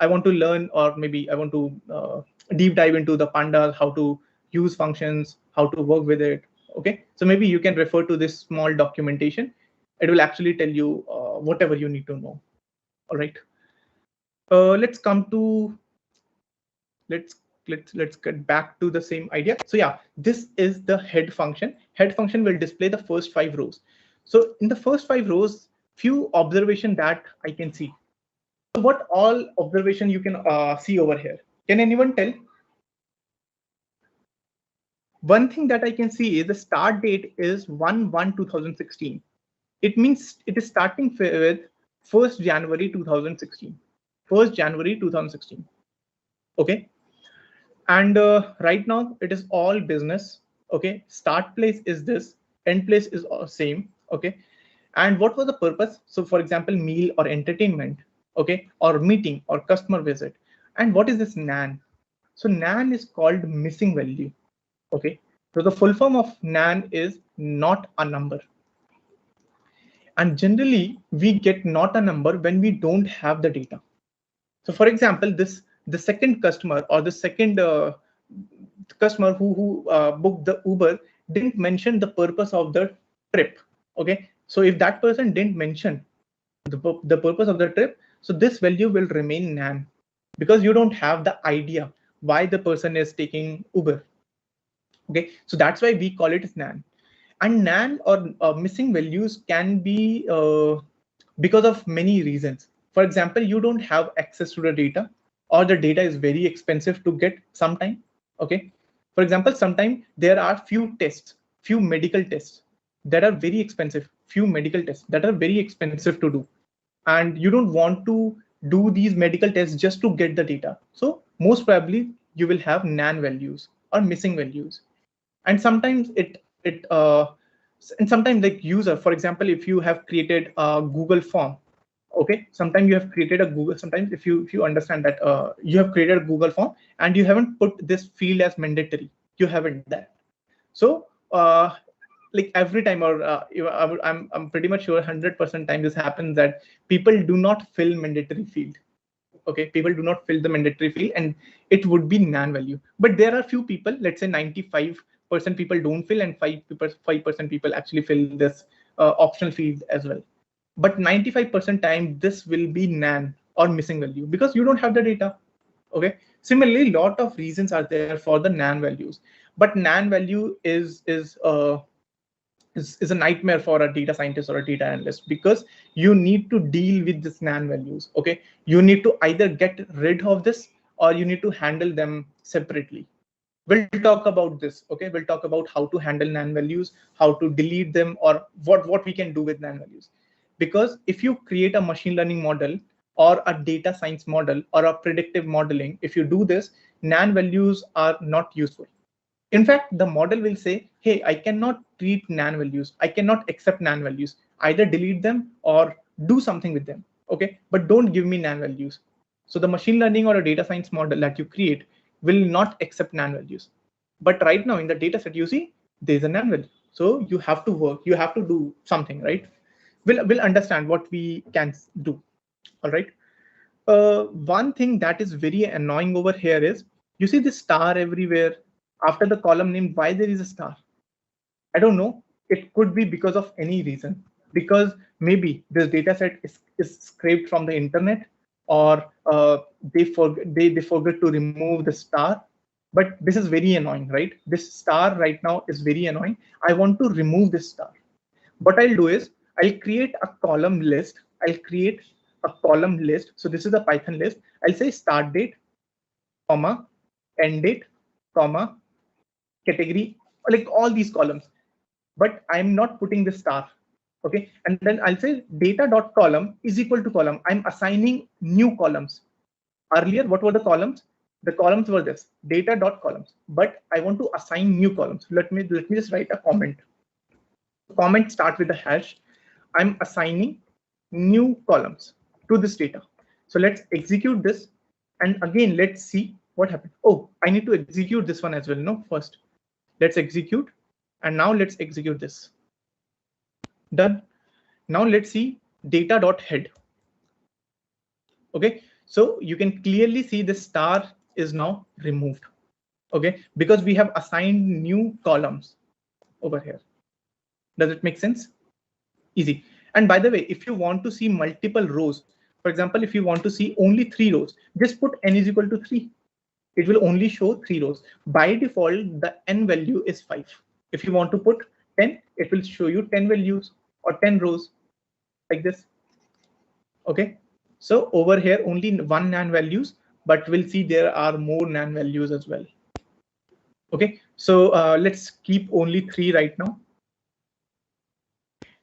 I want to learn, or maybe I want to deep dive into the pandas, how to use functions, how to work with it. Okay, so maybe you can refer to this small documentation. It will actually tell you whatever you need to know. All right, let's come to let's get back to the same idea. So yeah, this is the head function. Head function will display the first 5 rows. So in the first 5 rows, few observation that I can see. So what all observation you can see over here? Can anyone tell? One thing that I can see is the start date is 1/1/2016. It means it is starting with 1st January 2016. 1st January 2016. Okay. And right now it is all business. Okay. Start place is this, end place is same. Okay. And what was the purpose? So for example, meal or entertainment, okay, or meeting or customer visit. And what is this NaN? So NaN is called missing value. Okay, so the full form of NaN is not a number. And generally we get not a number when we don't have the data. So for example, the second customer or the second customer who booked the Uber didn't mention the purpose of the trip. Okay, so if that person didn't mention the purpose of the trip, so this value will remain NaN because you don't have the idea why the person is taking Uber. Okay, so that's why we call it as NaN. And NaN or missing values can be because of many reasons. For example, you don't have access to the data, or the data is very expensive to get sometime. Okay, for example, sometimes there are few medical tests that are very expensive, few medical tests that are very expensive to do, and you don't want to do these medical tests just to get the data. So most probably you will have NaN values or missing values. And sometimes and sometimes like user, for example, if you have created a Google form, okay, sometimes you have created a Google, sometimes if you understand that you have created a Google form and you haven't put this field as mandatory, you haven't that. So like every time, or I'm pretty much sure 100% time this happens that people do not fill mandatory field. Okay, people do not fill the mandatory field, and it would be NaN value. But there are few people, let's say 95% people don't fill, and 5% people actually fill this optional field as well. But 95% time this will be NaN or missing value because you don't have the data. Okay. Similarly, lot of reasons are there for the NaN values, but NaN value is a nightmare for a data scientist or a data analyst because you need to deal with this NaN values. Okay, you need to either get rid of this or you need to handle them separately. We'll talk about this. Okay, we'll talk about how to handle NaN values, how to delete them, or what we can do with NaN values. Because if you create a machine learning model or a data science model or a predictive modeling, if you do this, NaN values are not useful. In fact, the model will say, hey, I cannot treat NaN values. I cannot accept NaN values. Either delete them or do something with them. Okay, but don't give me NaN values. So the machine learning or a data science model that you create will not accept NaN values. But right now in the data set, you see there's a NaN value. So you have to work, you have to do something, right? We'll understand what we can do. All right. One thing that is very annoying over here is you see this star everywhere after the column name. Why there is a star? I don't know. It could be because of any reason, because maybe this data set is scraped from the internet, or they forget to remove the star. But this is very annoying, right? This star right now is very annoying. I want to remove this star. What I'll do is I'll create a column list. I'll create a column list. So this is a Python list. I'll say start date, comma, end date, comma, category, like all these columns. But I'm not putting the star. Okay, and then I'll say data.column is equal to column. I'm assigning new columns. Earlier, what were the columns? The columns were this data.columns, but I want to assign new columns. Let me just write a comment. Comment start with the hash. I'm assigning new columns to this data. So let's execute this. And again, let's see what happened. Oh, I need to execute this one as well. No, first let's execute. And now let's execute this. Done. Now let's see data.head. Okay, so you can clearly see the star is now removed. Okay, because we have assigned new columns over here. Does it make sense? Easy. And by the way, if you want to see multiple rows, for example, if you want to see only 3 rows, just put n is equal to 3. It will only show 3 rows. By default, the n value is 5. If you want to put 10, it will show you 10 values or 10 rows like this. Okay, so over here only 1 NaN values, but we'll see there are more NaN values as well. Okay, so let's keep only 3 right now.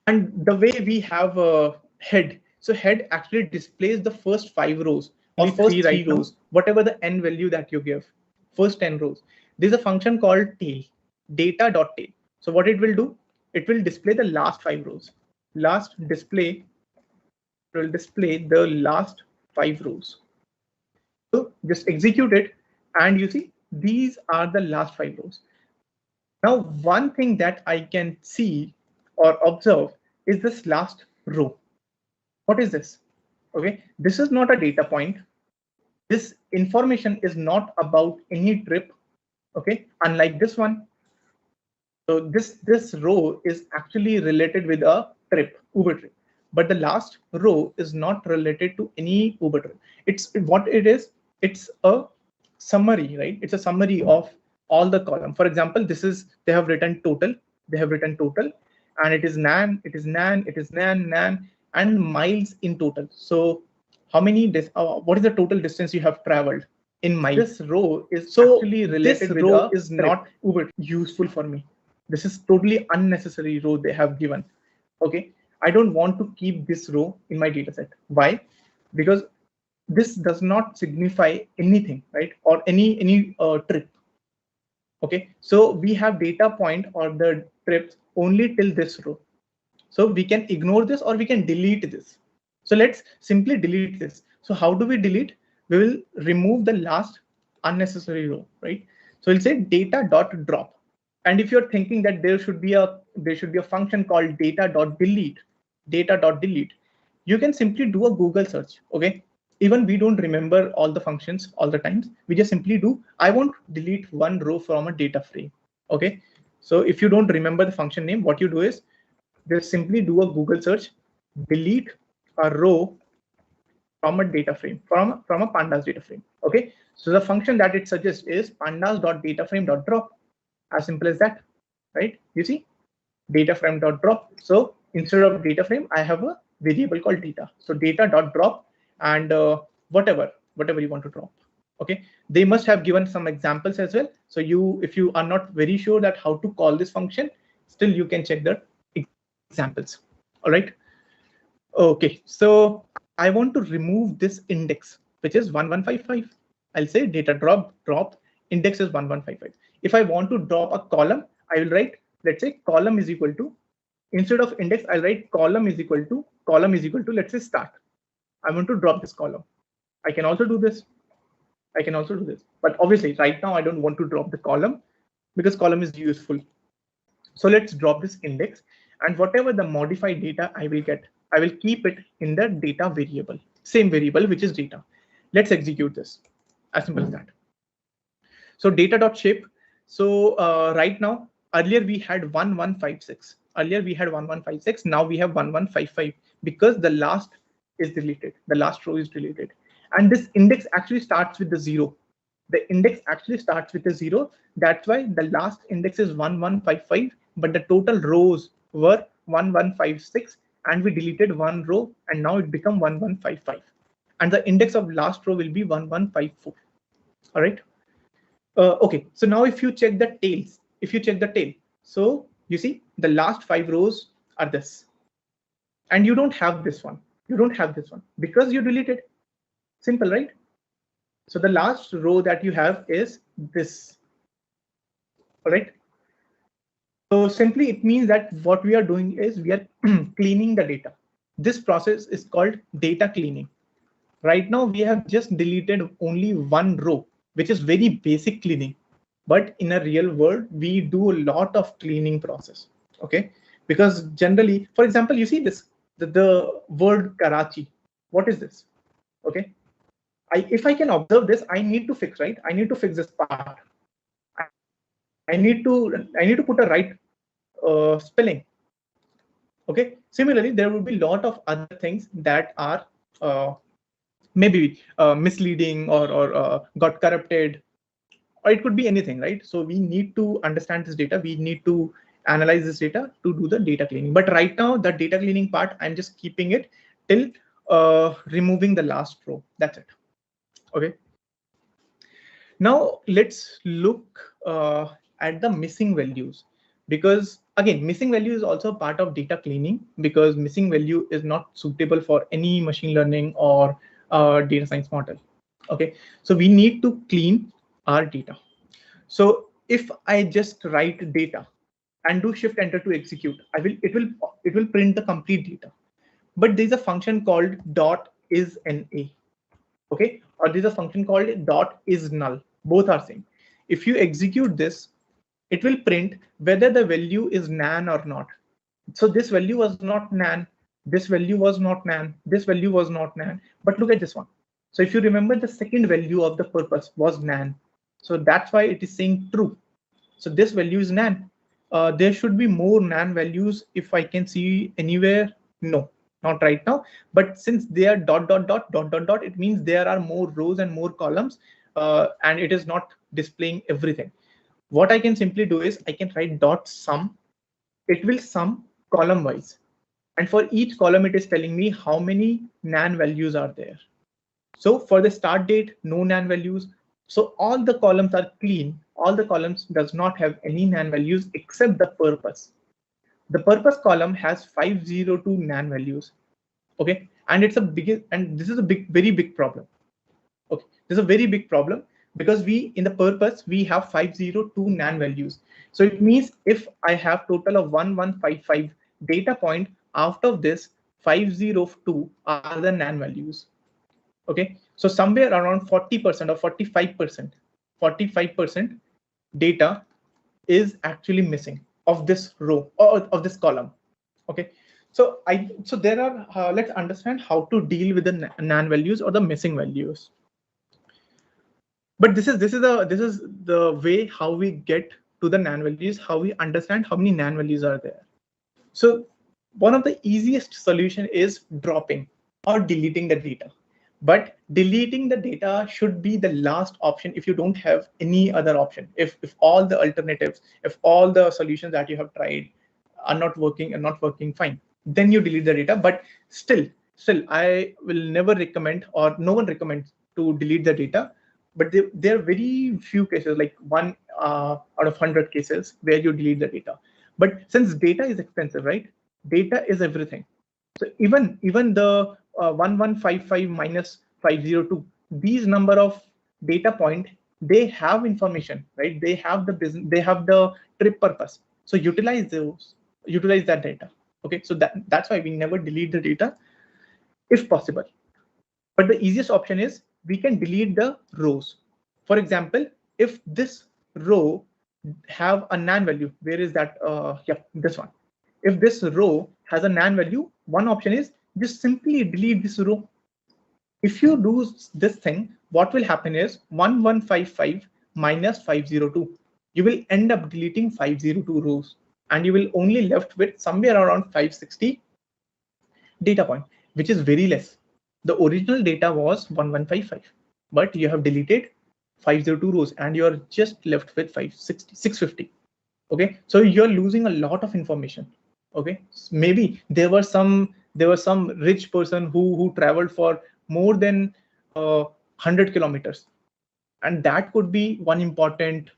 And the way we have a head, so head actually displays the first 5 rows or first 3 rows, whatever the n value that you give, first 10 rows. There's a function called tail, data.tail. So what it will do, it will display the last 5 rows. Will display the last 5 rows. So just execute it, and you see these are the last 5 rows. Now, one thing that I can see or observe is this last row. What is this? Okay, this is not a data point. This information is not about any trip. Okay, unlike this one. So this row is actually related with a trip, Uber trip. But the last row is not related to any Uber trip. It's what it is. It's a summary, right? It's a summary of all the column. For example, this is, they have written total. They have written total, and it is NaN, it is NaN, it is NaN, NaN, and miles in total. So how many, what is the total distance you have traveled in miles? This row is actually related with a is not Uber useful for me. This is totally unnecessary row they have given. Okay, I don't want to keep this row in my data set. Why? Because this does not signify anything, right? Or any trip. Okay, so we have data point or the trips only till this row. So we can ignore this or we can delete this. So let's simply delete this. So how do we delete? We will remove the last unnecessary row, right? So we'll say data.drop. And if you're thinking that there should be a function called data.delete, you can simply do a Google search. Okay, even we don't remember all the functions all the times. We just simply do, I want to delete 1 row from a data frame. Okay, so if you don't remember the function name, what you do is just simply do a Google search, delete a row from a data frame, from a pandas data frame. Okay, so the function that it suggests is pandas.dataframe.drop. As simple as that, right? You see, dataframe.drop. So instead of data frame, I have a variable called data. So data.drop and whatever you want to drop. Okay, they must have given some examples as well. So if you are not very sure that how to call this function, still you can check the examples. All right. Okay, so I want to remove this index, which is 1155. I'll say data drop index is 1155. If I want to drop a column, I will write, let's say column is equal to, instead of index, I'll write column is equal to, let's say start. I want to drop this column. I can also do this. But obviously right now I don't want to drop the column because column is useful. So let's drop this index, and whatever the modified data I will get, I will keep it in the data variable, same variable, which is data. Let's execute this. As simple as that. So data.shape. So right now, earlier we had 1156. Now we have 1155 because the last is deleted. The last row is deleted. And this index actually starts with the 0. The index actually starts with a 0. That's why the last index is 1155, but the total rows were 1156, and we deleted one row, and now it become 1155. And the index of last row will be 1154. All right. Okay. So now if you check the tails, so you see the last 5 rows are this, and you don't have this one. Because you deleted. Simple, right? So the last row that you have is this. All right. So simply it means that what we are doing is we are cleaning the data. This process is called data cleaning. Right now we have just deleted only one row, which is very basic cleaning. But in a real world, we do a lot of cleaning process. Okay, because generally, for example, you see this, the word Karachi. What is this? Okay, if I can observe this, I need to fix, right? I need to fix this part. I need to put a right spelling. Okay. Similarly, there will be a lot of other things that are maybe misleading or got corrupted, or it could be anything, right? So we need to understand this data. We need to analyze this data to do the data cleaning. But right now, the data cleaning part, I'm just keeping it till removing the last row. That's it. Okay. Now let's look at the missing values, because again, missing value is also part of data cleaning, because missing value is not suitable for any machine learning or data science model. Okay, so we need to clean our data. So if I just write data and do shift enter to execute, it will print the complete data. But there's a function called .isNA. Okay, or there's a function called .isNull. Both are same. If you execute this, it will print whether the value is nan or not. So this value was not nan, this value was not nan, this value was not nan. But look at this one. So if you remember, the second value of the purpose was nan. So that's why it is saying true. So this value is nan. There should be more nan values if I can see anywhere. No, not right now. But since they are ... it means there are more rows and more columns, and it is not displaying everything. What I can simply do is I can write .sum. It will sum column wise, and for each column it is telling me how many nan values are there. So for the start date, no nan values. So all the columns are clean. All the columns does not have any nan values except the purpose. The purpose column has 502 nan values. Okay, and this is a very big problem. Okay, this is a very big problem, because in the purpose we have 502 nan values. So it means if I have total of 1155 data point, out of this 502 are the nan values. Okay, so somewhere around 40% or 45% data is actually missing of this row or of this column. Okay, so there are let's understand how to deal with the nan values or the missing values. But this is the way how we get to the nan values, how we understand how many nan values are there. So one of the easiest solution is dropping or deleting the data. But deleting the data should be the last option if you don't have any other option. If all the alternatives, if all the solutions that you have tried are not working fine, then you delete the data. But still I will never recommend, or no one recommends, to delete the data. But there are very few cases, like 1 out of 100 cases, where you delete the data. But since data is expensive, right? Data is everything. So even the 1155 minus 502, these number of data point, they have information, right? They have the business, they have the trip purpose. So utilize that data. Okay, so that's why we never delete the data if possible. But the easiest option is we can delete the rows. For example, if this row have a nan value, where is that? Yeah, this one. If this row has a nan value, one option is just simply delete this row. If you do this thing, what will happen is 1155 minus 502. You will end up deleting 502 rows, and you will only left with somewhere around 560 data point, which is very less. The original data was 1155, but you have deleted 502 rows and you're just left with 650. Okay, so you're losing a lot of information. Okay, maybe there was some rich person who traveled for more than 100 kilometers, and that could be one important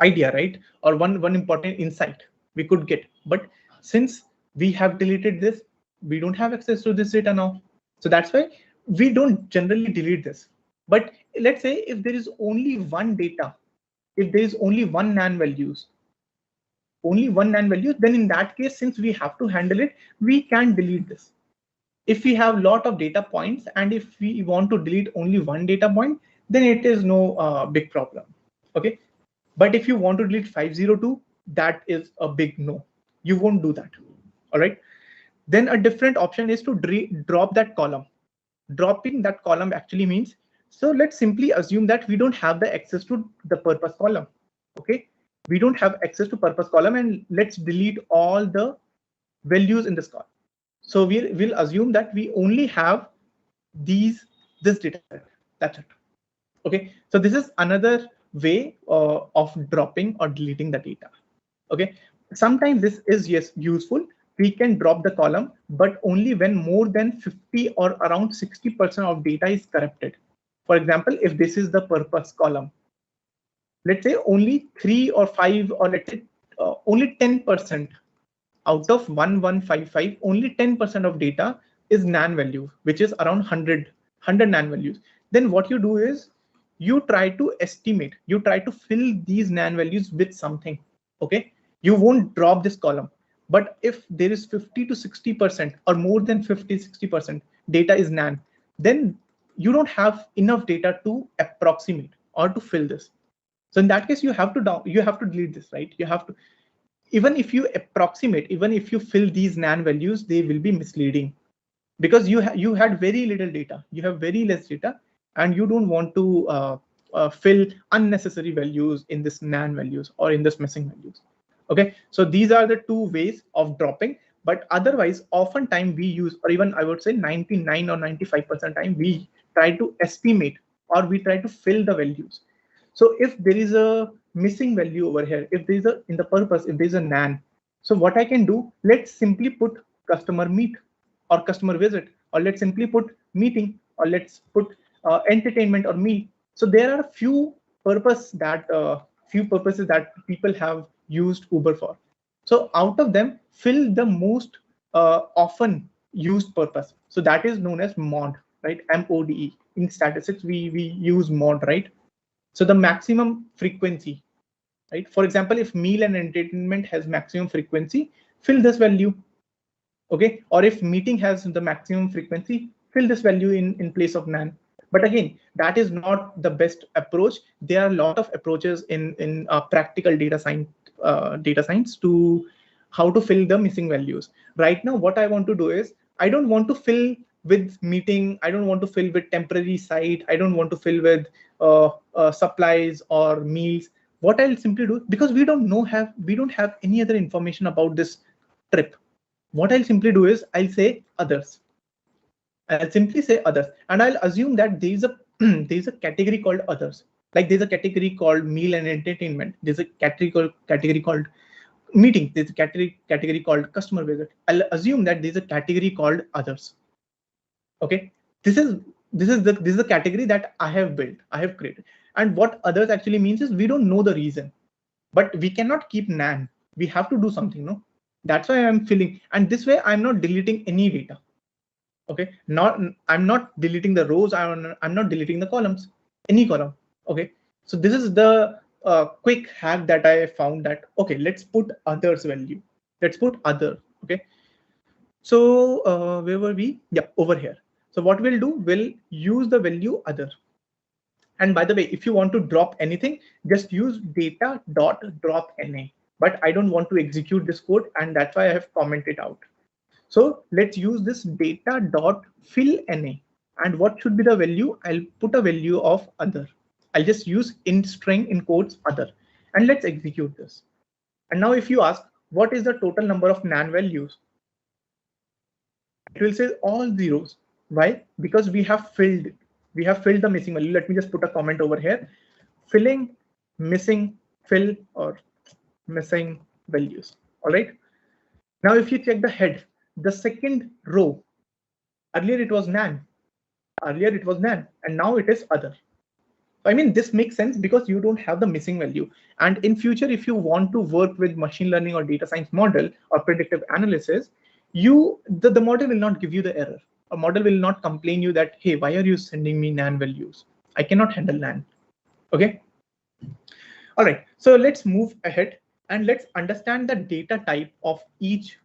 idea, right? Or one important insight we could get. But since we have deleted this, we don't have access to this data now. So that's why we don't generally delete this. But let's say if there is only one data, if there is only one nan values, then in that case, since we have to handle it, we can delete this. If we have a lot of data points and if we want to delete only one data point, then it is no big problem. Okay, but if you want to delete 502, that is a big no. You won't do that. All right. Then a different option is to drop that column. Dropping that column actually means, so let's simply assume that we don't have the access to the purpose column. Okay, we don't have access to purpose column, and let's delete all the values in this column. So we'll assume that we only have this data set. That's it. Okay, so this is another way of dropping or deleting the data. Okay, sometimes this is useful. We can drop the column, but only when more than 50 or around 60% of data is corrupted. For example, if this is the purpose column, let's say only 3 or 5, or let's say only 10% out of 1155, only 10% of data is nan value, which is around 100 nan values. Then what you do is you try to estimate, you try to fill these nan values with something. Okay, you won't drop this column. But if there is 50 to 60% or more than 50-60% data is nan, then you don't have enough data to approximate or to fill this. So in that case, you have to delete this, right? You have to, even if you approximate, even if you fill these nan values, they will be misleading, because you had very little data, you have very less data, and you don't want to fill unnecessary values in this nan values or in this missing values. Okay, so these are the two ways of dropping. But otherwise, oftentimes we use, or even I would say 99 or 95% time, we try to estimate or we try to fill the values. So if there is a missing value over here, if there is a, in the purpose, if there is a nan, so what I can do, let's simply put customer meet or customer visit, or let's simply put meeting, or let's put entertainment or meal. So there are a few purposes that people have used Uber for. So out of them, fill the most often used purpose. So that is known as mod, right? MODE. In statistics, we use mod, right? So the maximum frequency, right? For example, if meal and entertainment has maximum frequency, fill this value. Okay, or if meeting has the maximum frequency, fill this value in place of nan. But again, that is not the best approach. There are a lot of approaches in practical data science to how to fill the missing values. Right now, what I want to do is, I don't want to fill with meeting. I don't want to fill with temporary site. I don't want to fill with supplies or meals. What I'll simply do, because we don't have any other information about this trip. What I'll simply do is I'll say others. I'll simply say others, and I'll assume that there is a there is a category called others. Like there's a category called meal and entertainment. There's a category called meeting. There's a category called customer visit. I'll assume that there's a category called others. Okay, this is the category that I have built, I have created. And what others actually means is we don't know the reason, but we cannot keep nan. We have to do something, no? That's why I'm filling, and this way I'm not deleting any data. Okay, I'm not deleting the rows. I'm not deleting the columns, any column. Okay, so this is the quick hack that I found. That okay, let's put others value. Let's put other. Okay, so where were we? Yeah, over here. So what we'll do, we'll use the value other. And by the way, if you want to drop anything, just use data.drop_na. But I don't want to execute this code, and that's why I have commented out. So let's use this data.fill_na. And what should be the value? I'll put a value of other. I'll just use in string in quotes other. And let's execute this. And now if you ask, what is the total number of nan values? It will say all zeros. Why? Because we have filled it. We have filled the missing value. Let me just put a comment over here. Filling, missing, fill, or missing values. All right. Now, if you check the head, the second row, earlier it was nan. Earlier it was nan, and now it is other. I mean, this makes sense because you don't have the missing value. And in future, if you want to work with machine learning or data science model or predictive analysis, the model will not give you the error. A model will not complain you that, hey, why are you sending me nan values? I cannot handle nan. Okay. All right. So let's move ahead and let's understand the data type of each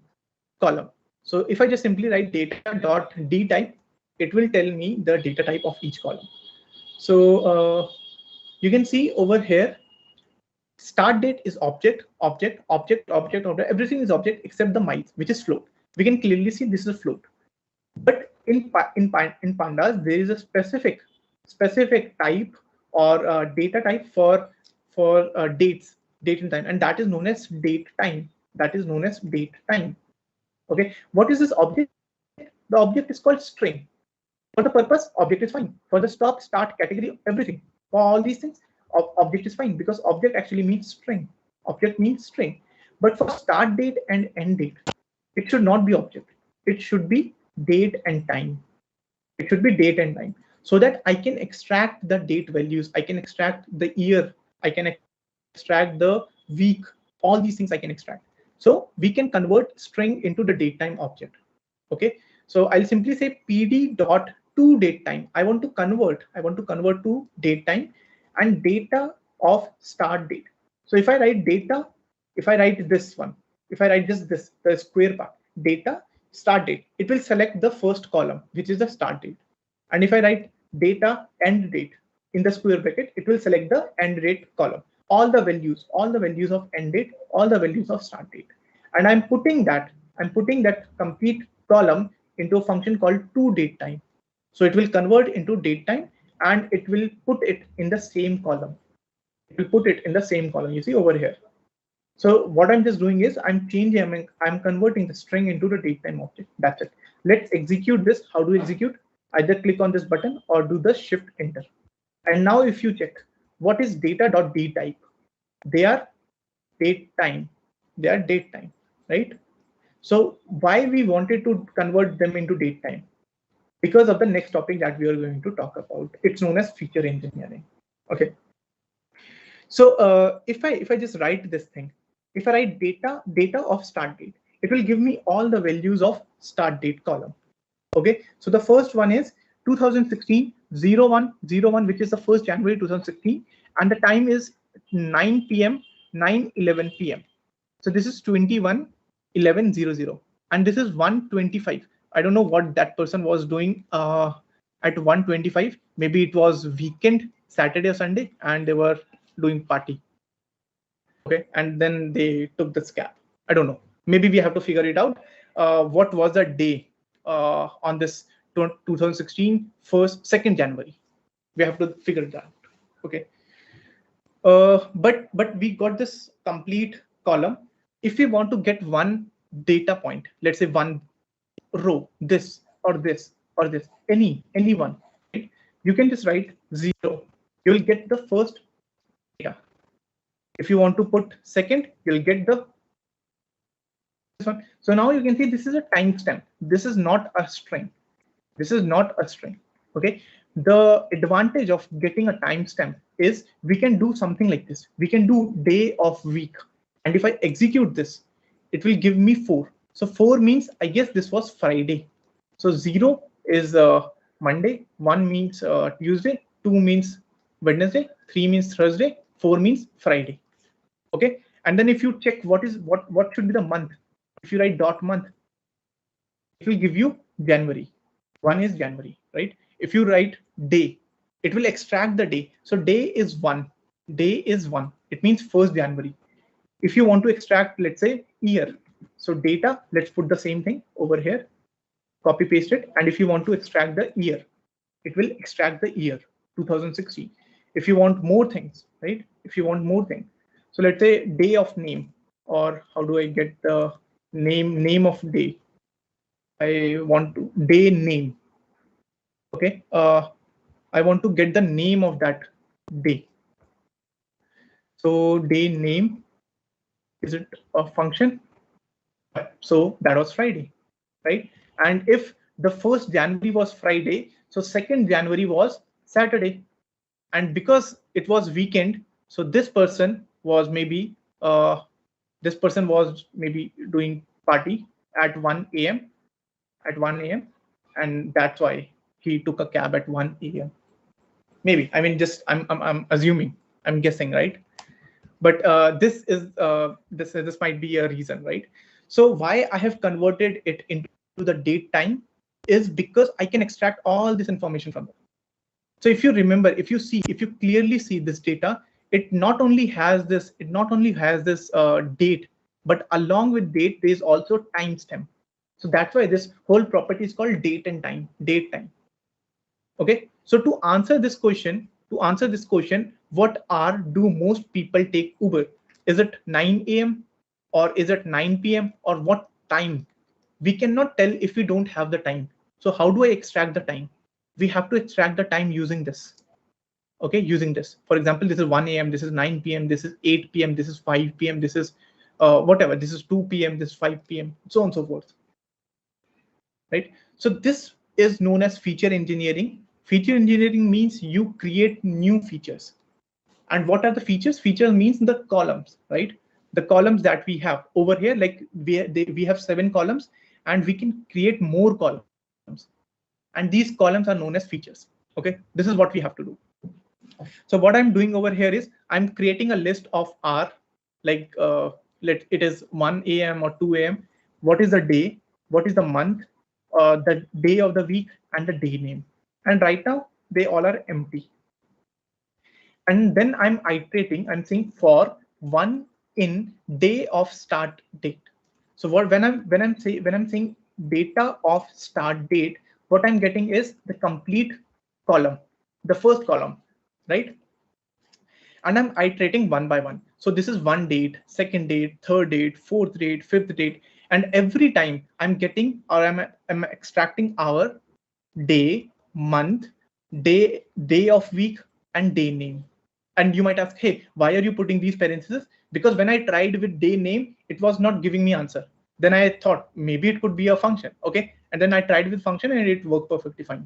column. So if I just simply write data.dtype, it will tell me the data type of each column. So you can see over here, start date is object. Everything is object except the miles, which is float. We can clearly see this is a float. But in pandas, there is a specific type or data type for dates, date and time, and that is known as date time. Okay, what is this object? The object is called string. For the purpose, object is fine. For the stop, start, category, everything. For all these things, object is fine because object actually means string. Object means string. But for start date and end date, it should not be object. It should be date and time. It should be date and time, so that I can extract the date values. I can extract the year. I can extract the week. All these things I can extract. So we can convert string into the date time object. Okay. So I'll simply say pd.toDateTime. I want to convert to date time and data of start date. So if I write data, if I write this one, if I write just this, the square part, data start date, it will select the first column, which is the start date. And if I write data end date in the square bracket, it will select the end date column. All the values of end date, all the values of start date. And I'm putting that complete column into a function called toDateTime. So it will convert into date time and it will put it in the same column. You see over here. So what I'm just doing is I'm converting the string into the datetime object. That's it. Let's execute this. How to execute? Either click on this button or do the shift enter. And now if you check, what is data.dtype? They are date time, right? So why we wanted to convert them into date time? Because of the next topic that we are going to talk about. It's known as feature engineering. Okay. So if I just write this thing, if I write data of start date, it will give me all the values of start date column. Okay, so the first one is 2016 0101, which is the 1st January 2016, and the time is 9 p.m. 9:11 p.m. So this is 21:11:00, and this is 1:25. I don't know what that person was doing at 1:25. Maybe it was weekend, Saturday or Sunday, and they were doing party. Okay, and then they took the scab. I don't know. Maybe we have to figure it out. What was the day on this 2016 2nd January? We have to figure it out. Okay. But we got this complete column. If we want to get one data point, let's say one row, this or this, or this, anyone, right? You can just write 0. You will get the first data. If you want to put second, you'll get the this one. So now you can see this is a timestamp. This is not a string. This is not a string. Okay. The advantage of getting a timestamp is we can do something like this. We can do day of week. And if I execute this, it will give me 4. So 4 means I guess this was Friday. So 0 is Monday, 1 means Tuesday, 2 means Wednesday, 3 means Thursday, 4 means Friday. Okay. And then if you check what should be the month, if you write dot month, it will give you January. 1 is January, right? If you write day, it will extract the day. So day is 1. Day is 1. It means 1st January. If you want to extract, let's say, year. So data, let's put the same thing over here, copy paste it. And if you want to extract the year, it will extract the year 2016. If you want more things, right? If you want more things. So let's say day of name, or how do I get the name of day? I want to day name. Okay. I want to get the name of that day. So day name, is it a function? So that was Friday, right? And if the 1st January was Friday, so 2nd January was Saturday. And because it was weekend, so this person was maybe doing party at 1 a.m. And that's why he took a cab at 1 a.m. Maybe, I mean, just I'm assuming, I'm guessing, right? But this might be a reason, right? So why I have converted it into the date time is because I can extract all this information from it. So if you remember, if you clearly see this data, it not only has this date, but along with date, there is also timestamp. So that's why this whole property is called date and time, date time. Okay. So to answer this question, what hour do most people take Uber? Is it 9 a.m. or is it 9 p.m. or what time? We cannot tell if we don't have the time. So how do I extract the time? We have to extract the time using this. Okay, using this. For example, this is 1 a.m., this is 9 p.m., this is 8 p.m., this is 5 p.m., this is whatever, this is 2 p.m., this is 5 p.m., so on and so forth. Right? So this is known as feature engineering. Feature engineering means you create new features. And what are the features? Features means the columns, right? The columns that we have over here, like we have 7 columns, and we can create more columns. And these columns are known as features. Okay, this is what we have to do. So what I'm doing over here is I'm creating a list of R, like it is 1 a.m. or 2 a.m. What is the day? What is the month? The day of the week and the day name. And right now they all are empty. And then I'm iterating. I'm saying for 1 in day of start date. So when I'm saying data of start date, what I'm getting is the complete column, the first column, right? And I'm iterating 1 by 1. So this is 1 date, 2nd date, 3rd date, 4th date, 5th date. And every time I'm getting, or I'm extracting our day, month, day of week, and day name. And you might ask, hey, why are you putting these parentheses? Because when I tried with day name, it was not giving me answer. Then I thought maybe it could be a function. Okay. And then I tried with function and it worked perfectly fine.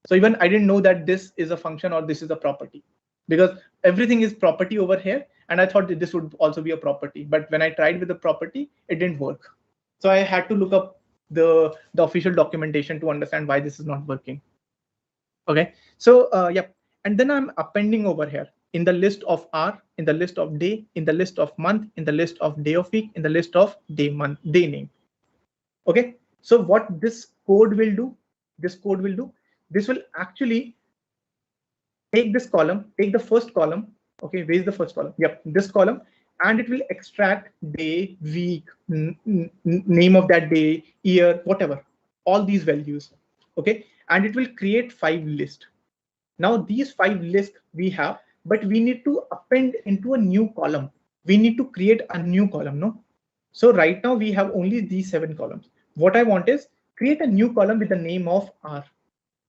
So even I didn't know that this is a function or this is a property, because everything is property over here. And I thought that this would also be a property. But when I tried with the property, it didn't work. So I had to look up the official documentation to understand why this is not working. Okay. So yeah. And then I'm appending over here in the list of R, in the list of day, in the list of month, in the list of day of week, in the list of day, month, day name. Okay. So what this code will do, this will actually take this column, take the first column. Okay, where is the first column? Yep, this column, and it will extract day, week, name of that day, year, whatever, all these values. Okay, and it will create 5 lists. Now these 5 lists we have, but we need to append into a new column. We need to create a new column, no? So right now we have only these 7 columns. What I want is create a new column with the name of R.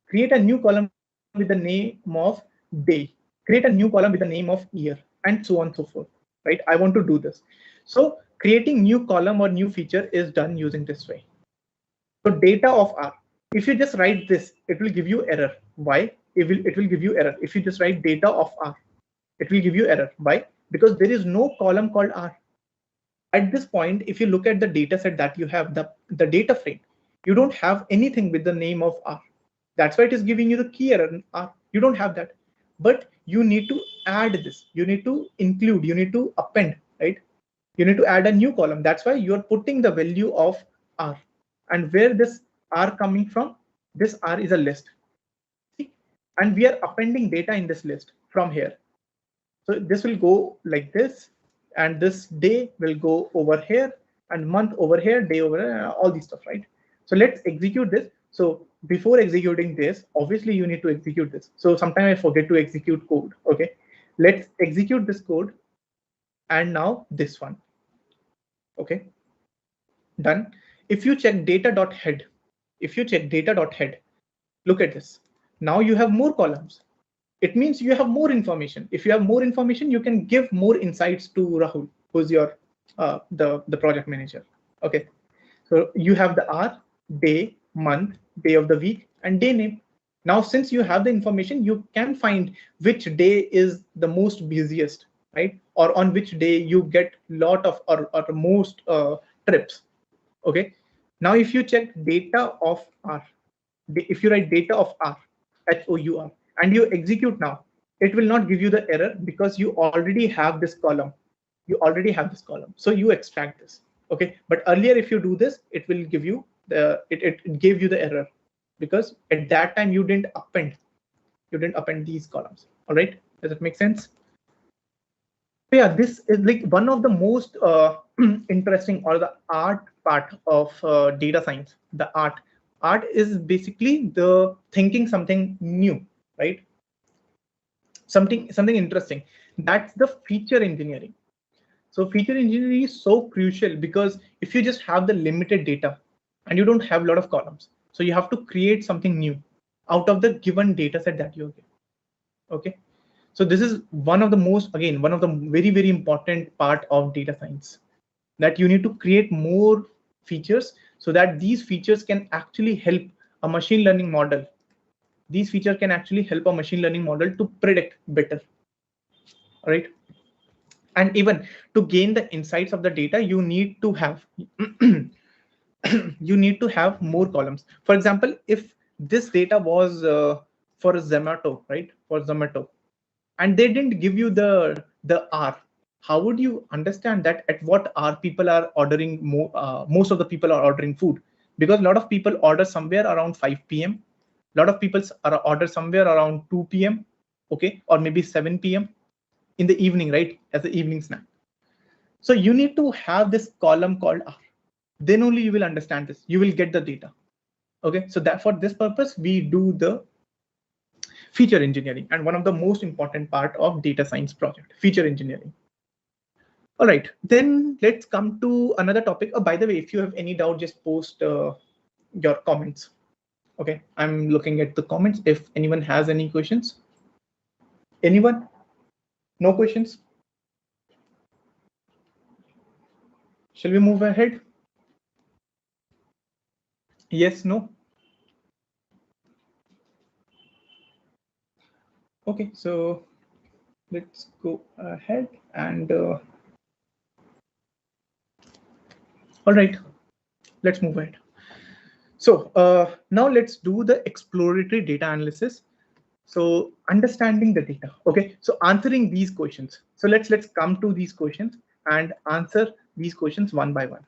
create a new column with the name of day, create a new column with the name of year, and so on and so forth, right? I want to do this. So creating new column or new feature is done using this way. So data of R, if you just write this, it will give you error. Why? It will give you error. If you just write data of R, it will give you error. Why? Because there is no column called R. At this point, if you look at the data set that you have, the data frame, you don't have anything with the name of R. That's why it is giving you the key error in R. You don't have that. But you need to add this. You need to include, you need to append, right? You need to add a new column. That's why you're putting the value of R. And where this R coming from? This R is a list. See? And we are appending data in this list from here. So this will go like this, and this day will go over here, and month over here, day over here, all these stuff, right? So let's execute this. So before executing this, obviously you need to execute this. So sometimes I forget to execute code. Okay, let's execute this code, and now this one. Okay, done. If you check data.head, look at this. Now you have more columns. It means you have more information. If you have more information, you can give more insights to Rahul, who's your the project manager. Okay, so you have the R, day, month, day of the week, and day name. Now, since you have the information, you can find which day is the most busiest, right? Or on which day you get lot of or most trips. Okay. Now, if you check data of R, if you write data of R, HOUR, and you execute now, it will not give you the error because you already have this column. You already have this column. So you extract this. Okay. But earlier, if you do this, it will give you it gave you the error because at that time you didn't append these columns. All right. Does it make sense? So yeah, this is like one of the most interesting or the art part of data science. The art is basically the thinking something new, right? Something interesting. That's the feature engineering. So feature engineering is so crucial because if you just have the limited data and you don't have a lot of columns, so you have to create something new out of the given data set that you're given. Okay. So this is one of the very, very important part of data science, that you need to create more features so that these features can actually help a machine learning model. These features can actually help a machine learning model to predict better. All right. And even to gain the insights of the data, you need to have more columns. For example, if this data was for Zomato, right? For Zomato, and they didn't give you the R, how would you understand that at what R people are ordering most of the people are ordering food? Because a lot of people order somewhere around 5 p.m. A lot of people order somewhere around 2 p.m. Okay, or maybe 7 p.m. in the evening, right? As the evening snack. So you need to have this column called R. Then only you will understand this. You will get the data. Okay, so that for this purpose, we do the feature engineering, and one of the most important part of data science project, feature engineering. All right, then let's come to another topic. Oh, by the way, if you have any doubt, just post your comments. Okay, I'm looking at the comments. If anyone has any questions, anyone? No questions? Shall we move ahead? Yes, no? Okay, so let's go ahead and all right, let's move ahead. So now let's do the exploratory data analysis. So understanding the data. Okay, so answering these questions. So let's come to these questions and answer these questions one by one.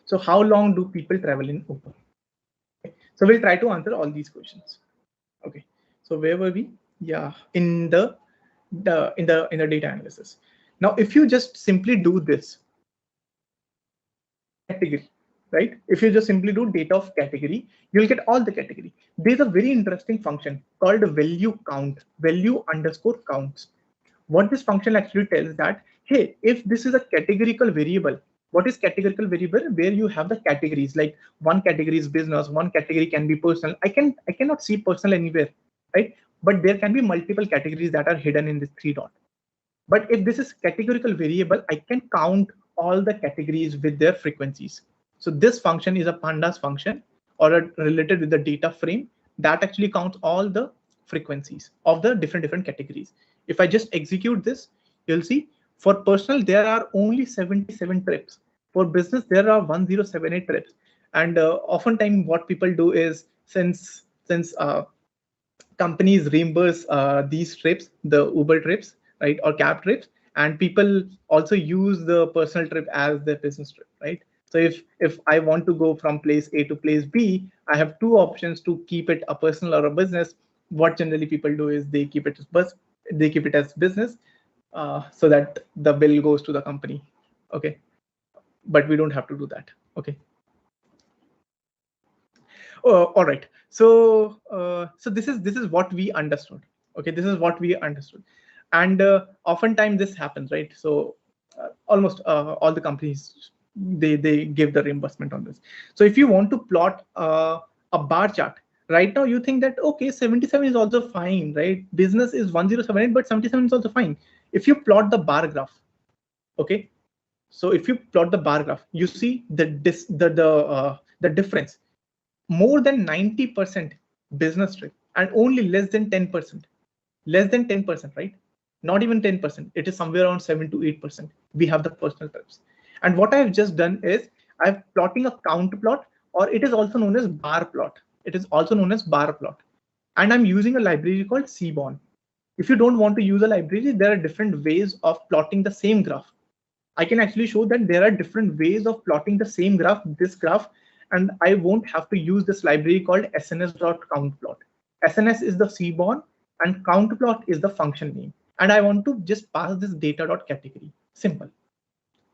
So how long do people travel in Uber? Okay. So we'll try to answer all these questions. Okay. So where were we? Yeah, in the data analysis. Now, if you just simply do this category, right? If you just simply do data of category, you'll get all the category. There's a very interesting function called value count, value underscore counts. What this function actually tells that, hey, if this is a categorical variable, What is categorical variable? Where you have the categories, like one category is business, one category can be personal. I cannot see personal anywhere, right? But there can be multiple categories that are hidden in this 3 dot. But if this is categorical variable, I can count all the categories with their frequencies. So this function is a pandas function, or related with the data frame, that actually counts all the frequencies of the different categories. If I just execute this, you'll see for personal there are only 77 trips. For business there are 1078 trips. And oftentimes what people do is, since companies reimburse these trips, the Uber trips, right, or cab trips, and people also use the personal trip as their business trip, right? So if I want to go from place A to place B, I have 2 options to keep it a personal or a business. What generally people do is they keep it as business, so that the bill goes to the company. Okay, but we don't have to do that. Okay. All right. So this is what we understood. Okay, this is what we understood, and oftentimes this happens, right? So almost all the companies, they give the reimbursement on this. So if you want to plot a bar chart right now, you think that okay, 77 is also fine, right? Business is 1078, but 77 is also fine. If you plot the bar graph, okay. So if you plot the bar graph, you see the difference. More than 90% business trip and only less than 10%. Less than 10%, right? Not even 10%. It is somewhere around 7 to 8%. We have the personal trips. And what I've just done is I'm plotting a count plot, or it is also known as bar plot. It is also known as bar plot. And I'm using a library called Seaborn. If you don't want to use a library, there are different ways of plotting the same graph. I can actually show that there are different ways of plotting the same graph, this graph, and I won't have to use this library called sns.countplot. SNS is the Seaborn and countplot is the function name. And I want to just pass this data.category. Simple.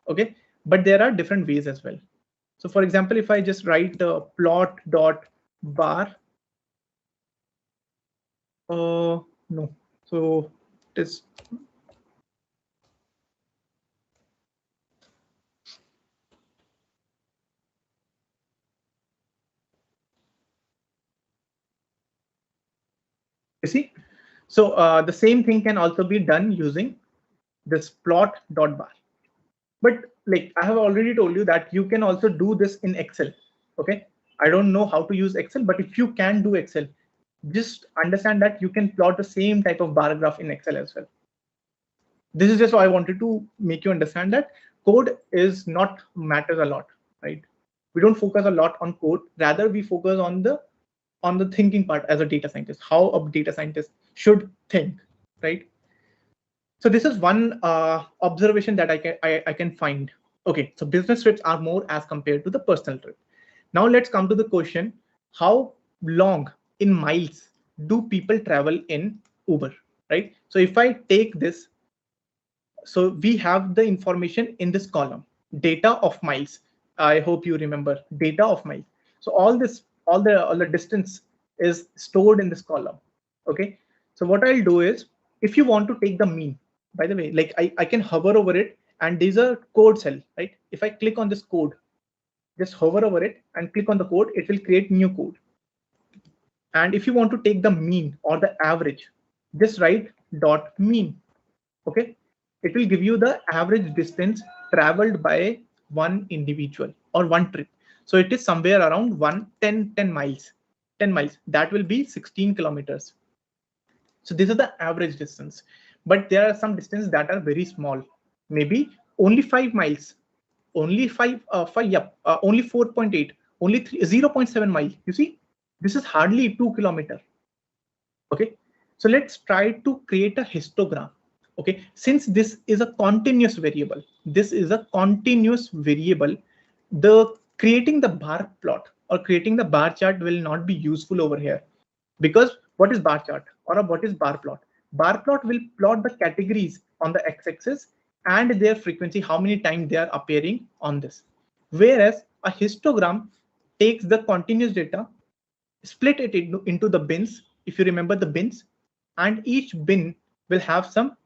Okay, but there are different ways as well. So for example, if I just write plot.bar, no, so it is you see. So the same thing can also be done using this plot.bar. But like I have already told you that you can also do this in Excel. Okay, I don't know how to use Excel, but if you can do Excel, just understand that you can plot the same type of bar graph in Excel as well. This is just why I wanted to make you understand that code is not matters a lot, right? We don't focus a lot on code, rather we focus on the thinking part as a data scientist, how a data scientist should think, right? So this is one observation that I can find. Okay, so business trips are more as compared to the personal trip. Now let's come to the question: how long in miles do people travel in Uber, right? So if I take this, so we have the information in this column, data of miles. I hope you remember data of miles. So all the distance is stored in this column. Okay, so what I'll do is, if you want to take the mean, by the way, like I can hover over it, and there's a code cell, right? If I click on this code, just hover over it and click on the code, it will create new code. And if you want to take the mean or the average, just write dot mean. Okay, it will give you the average distance traveled by one individual or one trip. So it is somewhere around 10 miles. 10 miles, that will be 16 kilometers. So this is the average distance, but there are some distances that are very small, maybe only 5 miles, only 4.8, only 0.7 miles. You see, this is hardly 2 kilometers. Okay, so let's try to create a histogram. Okay, since this is a continuous variable, the creating the bar plot or creating the bar chart will not be useful over here, because what is bar chart or what is bar plot? Bar plot will plot the categories on the x-axis and their frequency, how many times they are appearing on this. Whereas a histogram takes the continuous data, split it into the bins, if you remember the bins, and each bin will have some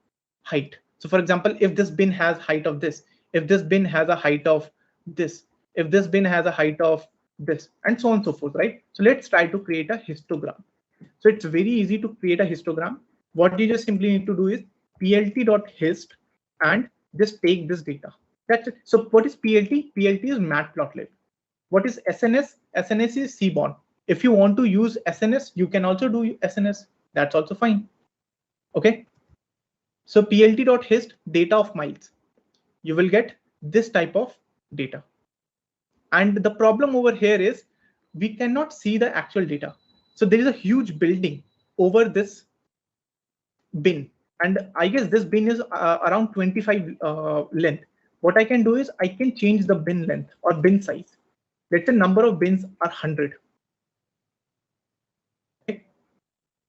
height. So for example, if this bin has height of this, if this bin has a height of this, if this bin has a height of this, and so on and so forth, right? So let's try to create a histogram. So it's very easy to create a histogram. What you just simply need to do is plt.hist and just take this data. That's it. So what is PLT? PLT is matplotlib. What is SNS? SNS is Seaborn. If you want to use SNS, you can also do SNS. That's also fine. Okay. So plt.hist data of miles. You will get this type of data. And the problem over here is we cannot see the actual data. So there is a huge building over this bin. And I guess this bin is around 25 length. What I can do is I can change the bin length or bin size. Let's say number of bins are 100. Okay.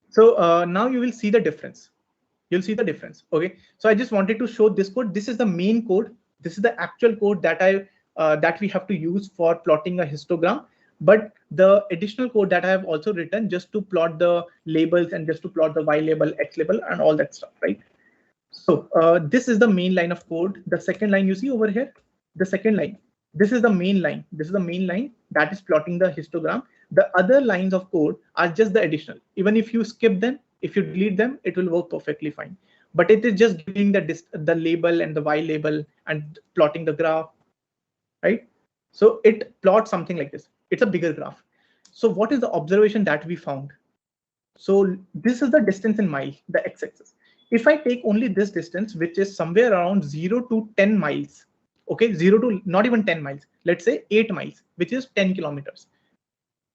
So now you will see the difference. You'll see the difference. Okay. So I just wanted to show this code. This is the main code. This is the actual code that we have to use for plotting a histogram. But the additional code that I have also written just to plot the labels and just to plot the Y label, X label, and all that stuff, right? So this is the main line of code. The second line you see over here, the second line, this is the main line. This is the main line that is plotting the histogram. The other lines of code are just the additional. Even if you skip them, if you delete them, it will work perfectly fine. But it is just giving the label and the Y label and plotting the graph, right? So it plots something like this. It's a bigger graph. So what is the observation that we found? So this is the distance in mile, the x-axis. If I take only this distance, which is somewhere around 0 to 10 miles, okay, 0 to not even 10 miles, let's say 8 miles, which is 10 kilometers.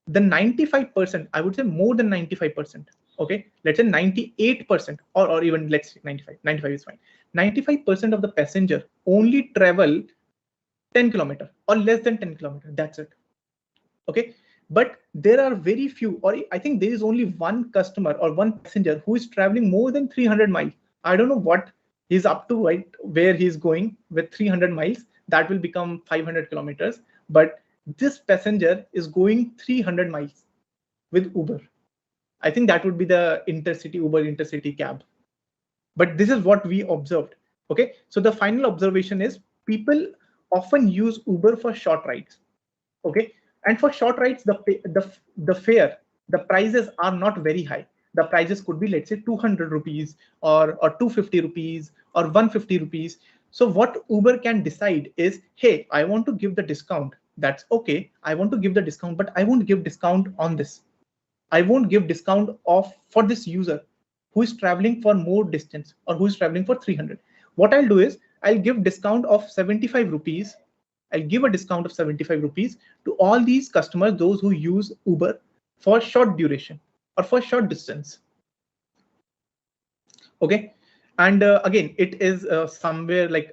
The 95%, I would say more than 95%, okay, let's say 98%, or even let's say 95 is fine. 95% of the passenger only travel 10 kilometers or less than 10 kilometers. That's it. Okay. But there are very few, or I think there is only one customer or one passenger who is traveling more than 300 miles. I don't know what he's up to, right? Where he's going with 300 miles. That will become 500 kilometers. But this passenger is going 300 miles with Uber. I think that would be the intercity Uber intercity cab. But this is what we observed. Okay. So the final observation is people often use Uber for short rides. Okay. And for short rides, the fare, the prices are not very high. The prices could be, let's say, 200 rupees or 250 rupees or 150 rupees. So what Uber can decide is, hey, I want to give the discount. That's okay. I want to give the discount, but I won't give discount on this. I won't give discount for this user who is traveling for more distance or who is traveling for 300. What I'll do is I'll give discount of 75 rupees. I'll give a discount of 75 rupees to all these customers, those who use Uber for short duration or for short distance. Okay. And again, it is somewhere like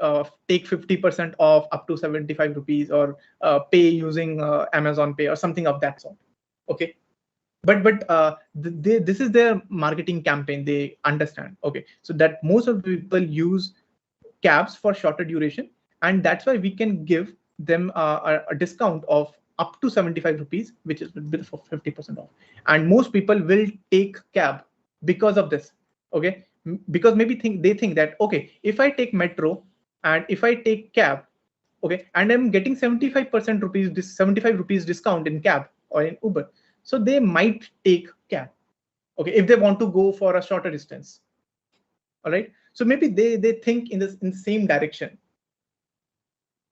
take 50% off up to 75 rupees or pay using Amazon Pay or something of that sort. Okay. But this is their marketing campaign. They understand. Okay. So that most of the people use cabs for shorter duration. And that's why we can give them a discount of up to 75 rupees, which is for 50% off. And most people will take cab because of this. Okay. Because maybe they think that, okay, if I take metro and if I take cab, okay, and I'm getting 75 rupees discount in cab or in Uber. So they might take cab. Okay. If they want to go for a shorter distance. All right. So maybe they think in the same direction.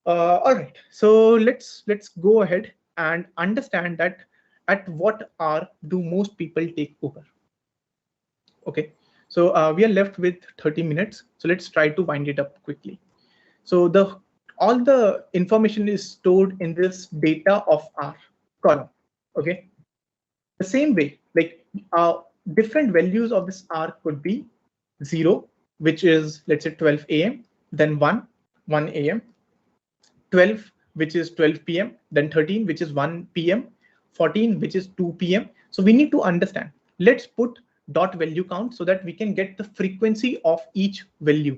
All right, so let's go ahead and understand that at what hour do most people take Uber. Okay, so we are left with 30 minutes. So let's try to wind it up quickly. So all the information is stored in this data of hour column. Okay, the same way, like different values of this hour could be 0, which is, let's say, 12 a.m., then 1 a.m., 12, which is 12 p.m., then 13, which is 1 p.m., 14, which is 2 p.m. So we need to understand. Let's put dot value count so that we can get the frequency of each value.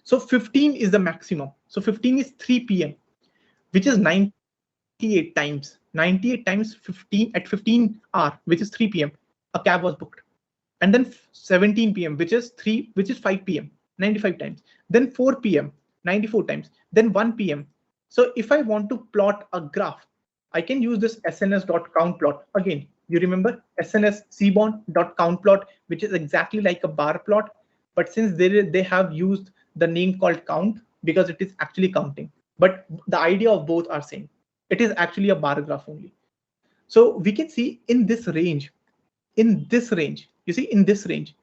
So 15 is the maximum. So 15 is 3 p.m., which is 98 times. 98 times 15 at 15 hour, which is 3 p.m. a cab was booked. And then 17 p.m., which is 5 p.m., 95 times. Then 4 p.m., 94 times. Then 1 p.m., So if I want to plot a graph, I can use this sns.countplot. Again, you remember sns.cbond.countplot, which is exactly like a bar plot, but since they have used the name called count because it is actually counting, but the idea of both are same. It is actually a bar graph only. So we can see in this range, you see in this range,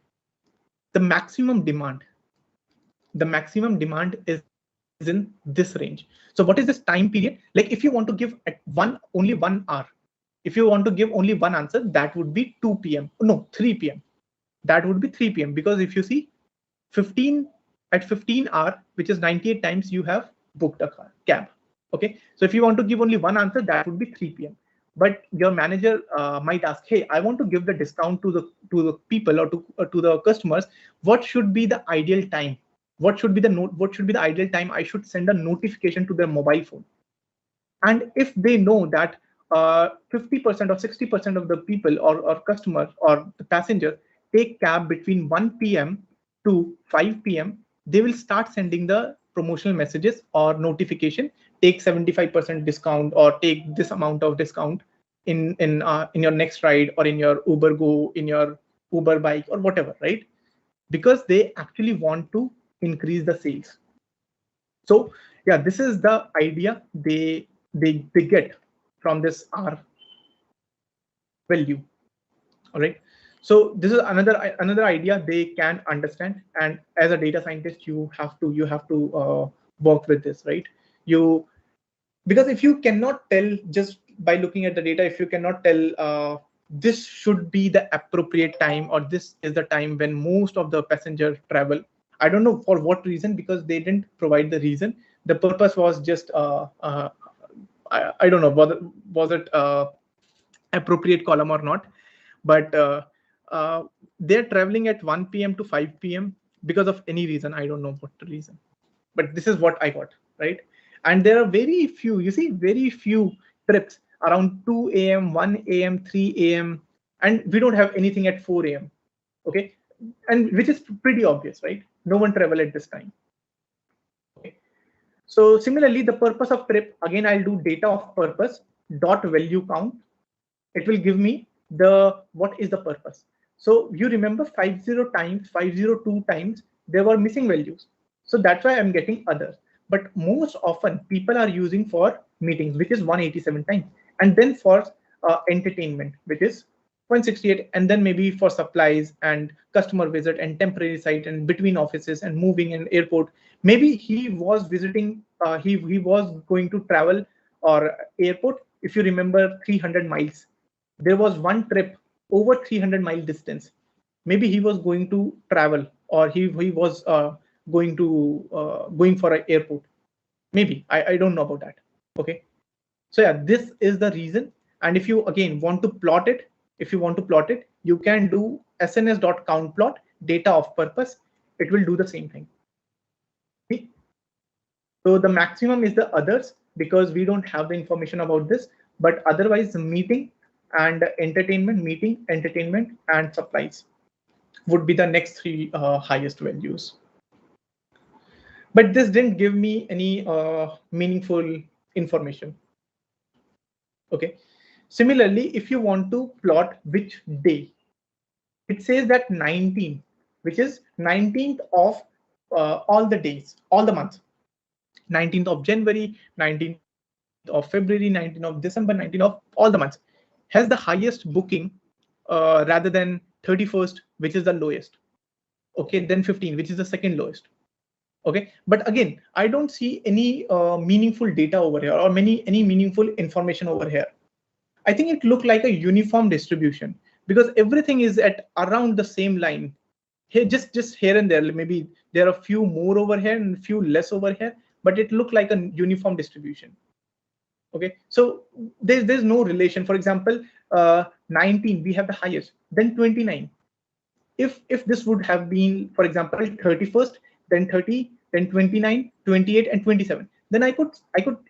the maximum demand is in this range. So what is this time period? Like if you want to give at only 1 hour, if you want to give only one answer, that would be 2 p.m. No, 3 p.m. That would be 3 p.m. because if you see 15 at 15 hour, which is 98 times, you have booked a cab. Okay, so if you want to give only one answer, that would be 3 p.m. But your manager might ask, hey, I want to give the discount to the people or to the customers. What should be the ideal time? What should be the ideal time I should send a notification to their mobile phone? And if they know that 50% or 60% of the people or customers or the passenger take cab between 1 p.m. to 5 p.m., they will start sending the promotional messages or notification, take 75% discount or take this amount of discount in your next ride or in your Uber Go, in your Uber bike or whatever, right? Because they actually want to increase the sales. So yeah, this is the idea they get from this R value. All right. So this is another idea they can understand, and as a data scientist, you have to work with this, right? Because if you cannot tell just by looking at the data, if you cannot tell this should be the appropriate time or this is the time when most of the passengers travel. I don't know for what reason, because they didn't provide the reason. The purpose was just I don't know was it appropriate column or not, but they're traveling at 1 p.m. to 5 p.m. because of any reason. I don't know what the reason, but this is what I got, right? And there are very few, you see, very few trips around 2 a.m., 1 a.m., 3 a.m., and we don't have anything at 4 a.m. Okay, and which is pretty obvious, right? No one travel at this time. Okay. So similarly, the purpose of trip, again, I'll do data of purpose dot value count. It will give me what is the purpose. So you remember 502 times there were missing values. So that's why I'm getting others. But most often people are using for meetings, which is 187 times, and then for entertainment, which is 168, and then maybe for supplies and customer visit and temporary site and between offices and moving in airport. Maybe he was visiting, he was going to travel or airport. If you remember 300 miles, there was one trip over 300-mile distance. Maybe he was going to travel, or he was going for an airport. Maybe I don't know about that. Okay, so yeah, this is the reason. And if you again want to plot it, you can do sns.countplot data of purpose. It will do the same thing. Okay? So the maximum is the others, because we don't have the information about this, but otherwise the meeting and entertainment and supplies would be the next three highest values. But this didn't give me any meaningful information. Okay. Similarly, if you want to plot which day, it says that 19, which is 19th of all the days, all the months. 19th of January, 19th of February, 19th of December, 19th of all the months, has the highest booking rather than 31st, which is the lowest. Okay, then 15, which is the second lowest. Okay, but again, I don't see any meaningful data over here or any meaningful information over here. I think it looked like a uniform distribution because everything is at around the same line. Here, just here and there, maybe there are a few more over here and a few less over here, but it looked like a uniform distribution. Okay, so there's no relation. For example, 19, we have the highest, then 29. If this would have been, for example, 31st, then 30, then 29, 28, and 27, then I could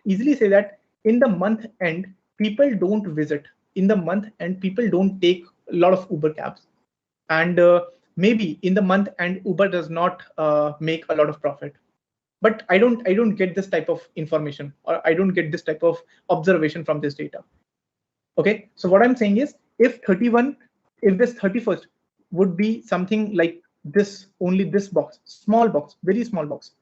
easily say that in the month end, people don't visit. In the month end, people don't take a lot of Uber cabs, and maybe in the month end, Uber does not make a lot of profit. but I don't get this type of information, or I don't get this type of observation from this data. Okay, so what I'm saying is, if this 31st would be something like this, only this box, small box, very small box.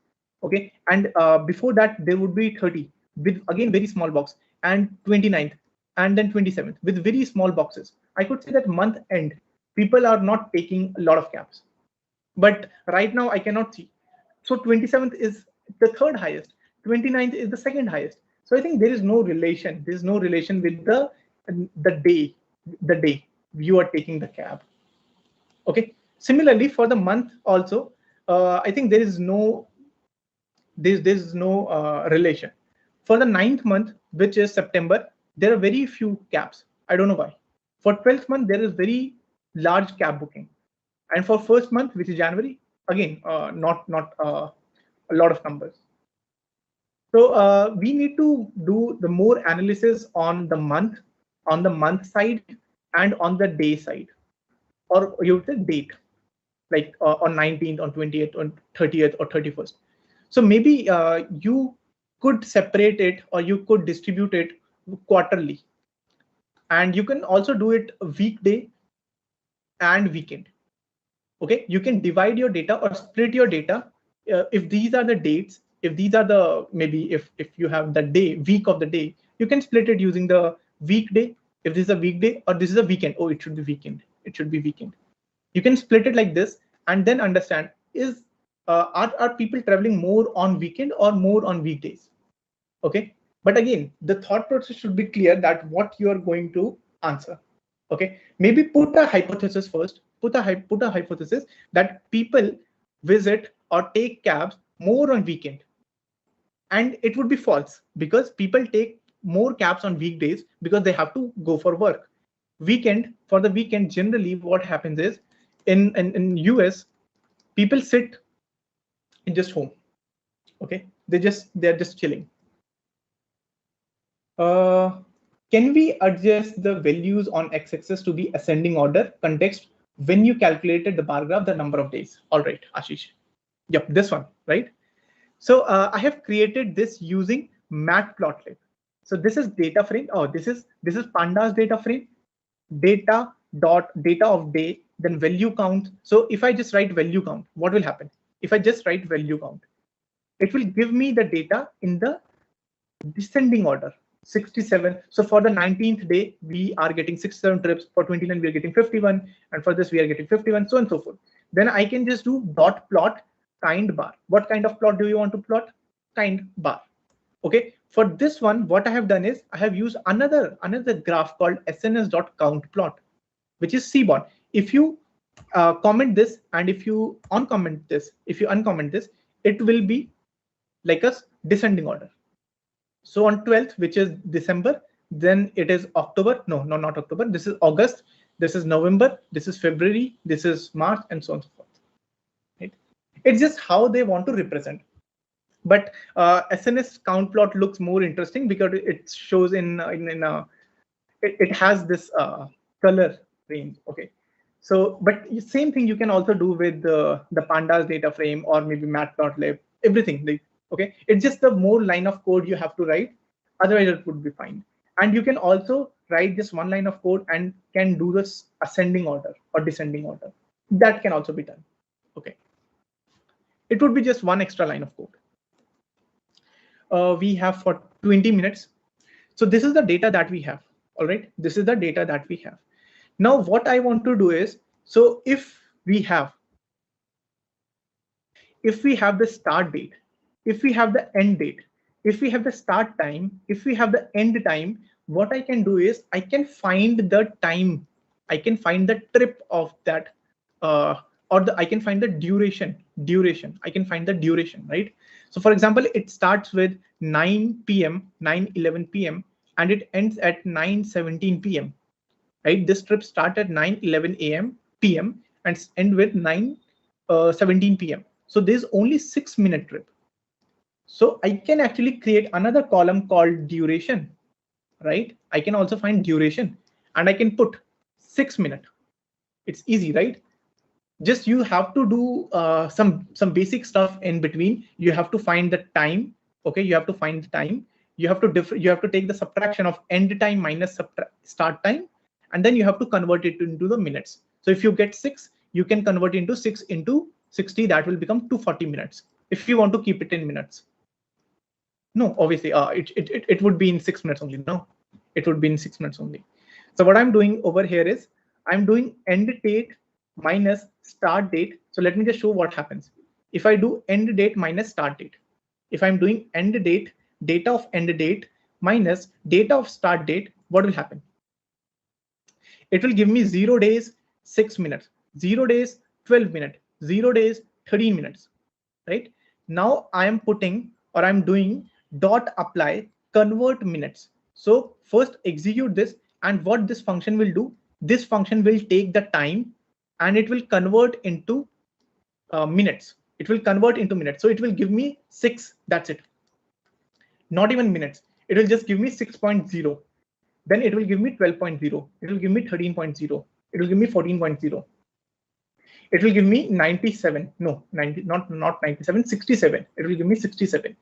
Okay, and before that there would be 30 with again very small box, and 29th, and then 27th with very small boxes. I could say that month end people are not taking a lot of cabs, but right now I cannot see. So 27th is the third highest, 29th is the second highest. So I think there is no relation. There is no relation with the day you are taking the cab. Okay. Similarly, for the month also, I think there's no relation. For the 9th month, which is September, there are very few cabs. I don't know why. For 12th month, there is very large cab booking, and for first month, which is January, again not a lot of numbers. So we need to do the more analysis on the month side and on the day side, or you would say date, like on 19th, on 20th, on 30th, or 31st. So maybe you could separate it, or you could distribute it quarterly, and you can also do it weekday and weekend. Okay, you can divide your data or split your data. If these are the dates, if these are the, maybe if you have the week of the day, you can split it using the weekday. If this is a weekday, or this is a weekend, oh, it should be weekend. It should be weekend. You can split it like this, and then understand, is are people traveling more on weekend or more on weekdays? Okay, but again, the thought process should be clear that what you are going to answer. Okay, maybe put a hypothesis first. Put a hypothesis that people visit or take cabs more on weekend, and it would be false, because people take more cabs on weekdays because they have to go for work. For the weekend, generally what happens is, in US, people sit in just home. Okay, they're just chilling. Can we adjust the values on x-axis to be ascending order context when you calculated the bar graph, the number of days? All right, Ashish. Yep, this one, right? So I have created this using matplotlib. So this is data frame. Oh, this is pandas data frame. Data of day, then value count. So if I just write value count, what will happen? If I just write value count, it will give me the data in the descending order. 67. So for the 19th day, we are getting 67 trips. For 29, we are getting 51, and for this we are getting 51, so on and so forth. Then I can just do dot plot kind bar. What kind of plot do you want to plot? Kind bar. Okay. For this one, what I have done is I have used another graph called sns.countplot, which is cbon. If you comment this, and if you uncomment this, it will be like a descending order. So on 12th, which is December, then it is October. No, not October. This is August. This is November. This is February. This is March, and so on and so forth. Right? It's just how they want to represent. But SNS count plot looks more interesting because it shows it has this color range. Okay. So, but same thing you can also do with the pandas data frame, or maybe matplotlib, everything. Okay, it's just the more line of code you have to write, otherwise it would be fine. And you can also write this one line of code and can do this ascending order or descending order. That can also be done. Okay, it would be just one extra line of code. We have for 20 minutes. So this is the data that we have. All right, this is the data that we have. Now what I want to do is, so if we have the start date, if we have the end date, if we have the start time, if we have the end time, what I can do is I can find the time, I can find the trip of that, I can find the duration. I can find the duration, right? So for example, it starts with 9 p.m., 9:11 p.m. and it ends at 9:17 p.m. Right? This trip starts at 9:11 p.m. and end with 9:17 p.m. So there's only 6-minute trip. So I can actually create another column called duration, right? I can also find duration, and I can put 6 minutes. It's easy, right? just you have to do some basic stuff in between. You have to find the time. Okay, you have to find the time. You have to take the subtraction of end time minus start time, and then you have to convert it into the minutes. So if you get 6, you can convert into 6 into 60. That will become 240 minutes. If you want to keep it in minutes. No, obviously, it would be in 6 minutes only. No, it would be in 6 minutes only. So what I'm doing over here is I'm doing end date minus start date. So let me just show what happens. If I do end date minus start date, if I'm doing end date, data of end date minus data of start date, what will happen? It will give me 0 days, 6 minutes, 0 days, 12 minutes, 0 days, 13 minutes, right? Now I am putting, or I'm doing dot apply convert minutes. So first execute this, and what this function will do, this function will take the time and it will convert into minutes. It will convert into minutes. So it will give me 6. That's it. Not even minutes. It will just give me 6.0. Then it will give me 12.0. It will give me 13.0. It will give me 14.0. It will give me 97. No, 90, not 97, 67. It will give me 67.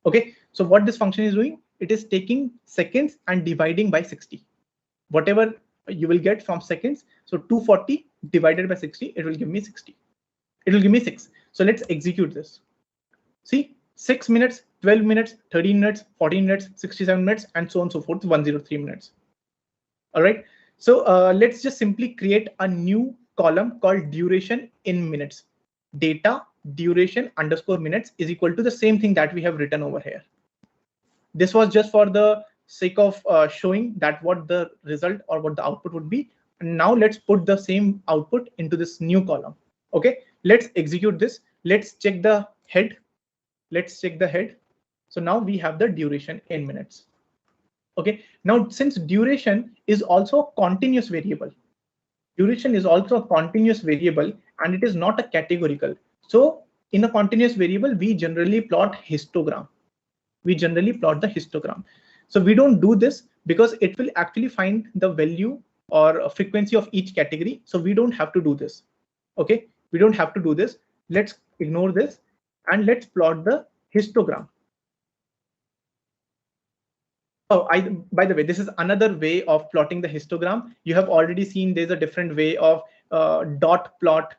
Okay. So what this function is doing, it is taking seconds and dividing by 60. Whatever you will get from seconds. So 240 divided by 60, it will give me 60. It will give me 6. So let's execute this. See, 6 minutes, 12 minutes, 13 minutes, 14 minutes, 67 minutes, and so on and so forth, 103 minutes. All right. So let's just simply create a new column called duration in minutes. Data duration underscore minutes is equal to the same thing that we have written over here. This was just for the sake of showing that what the result or what the output would be. And now let's put the same output into this new column. Okay, let's execute this. Let's check the head. Let's check the head. So now we have the duration in minutes. Okay, now since duration is also a continuous variable, duration is also a continuous variable and it is not a categorical. So in a continuous variable, we generally plot histogram. We generally plot the histogram. So we don't do this because it will actually find the value or frequency of each category. So we don't have to do this. Okay, we don't have to do this. Let's ignore this and let's plot the histogram. Oh, by the way, this is another way of plotting the histogram. You have already seen there's a different way of dot plot,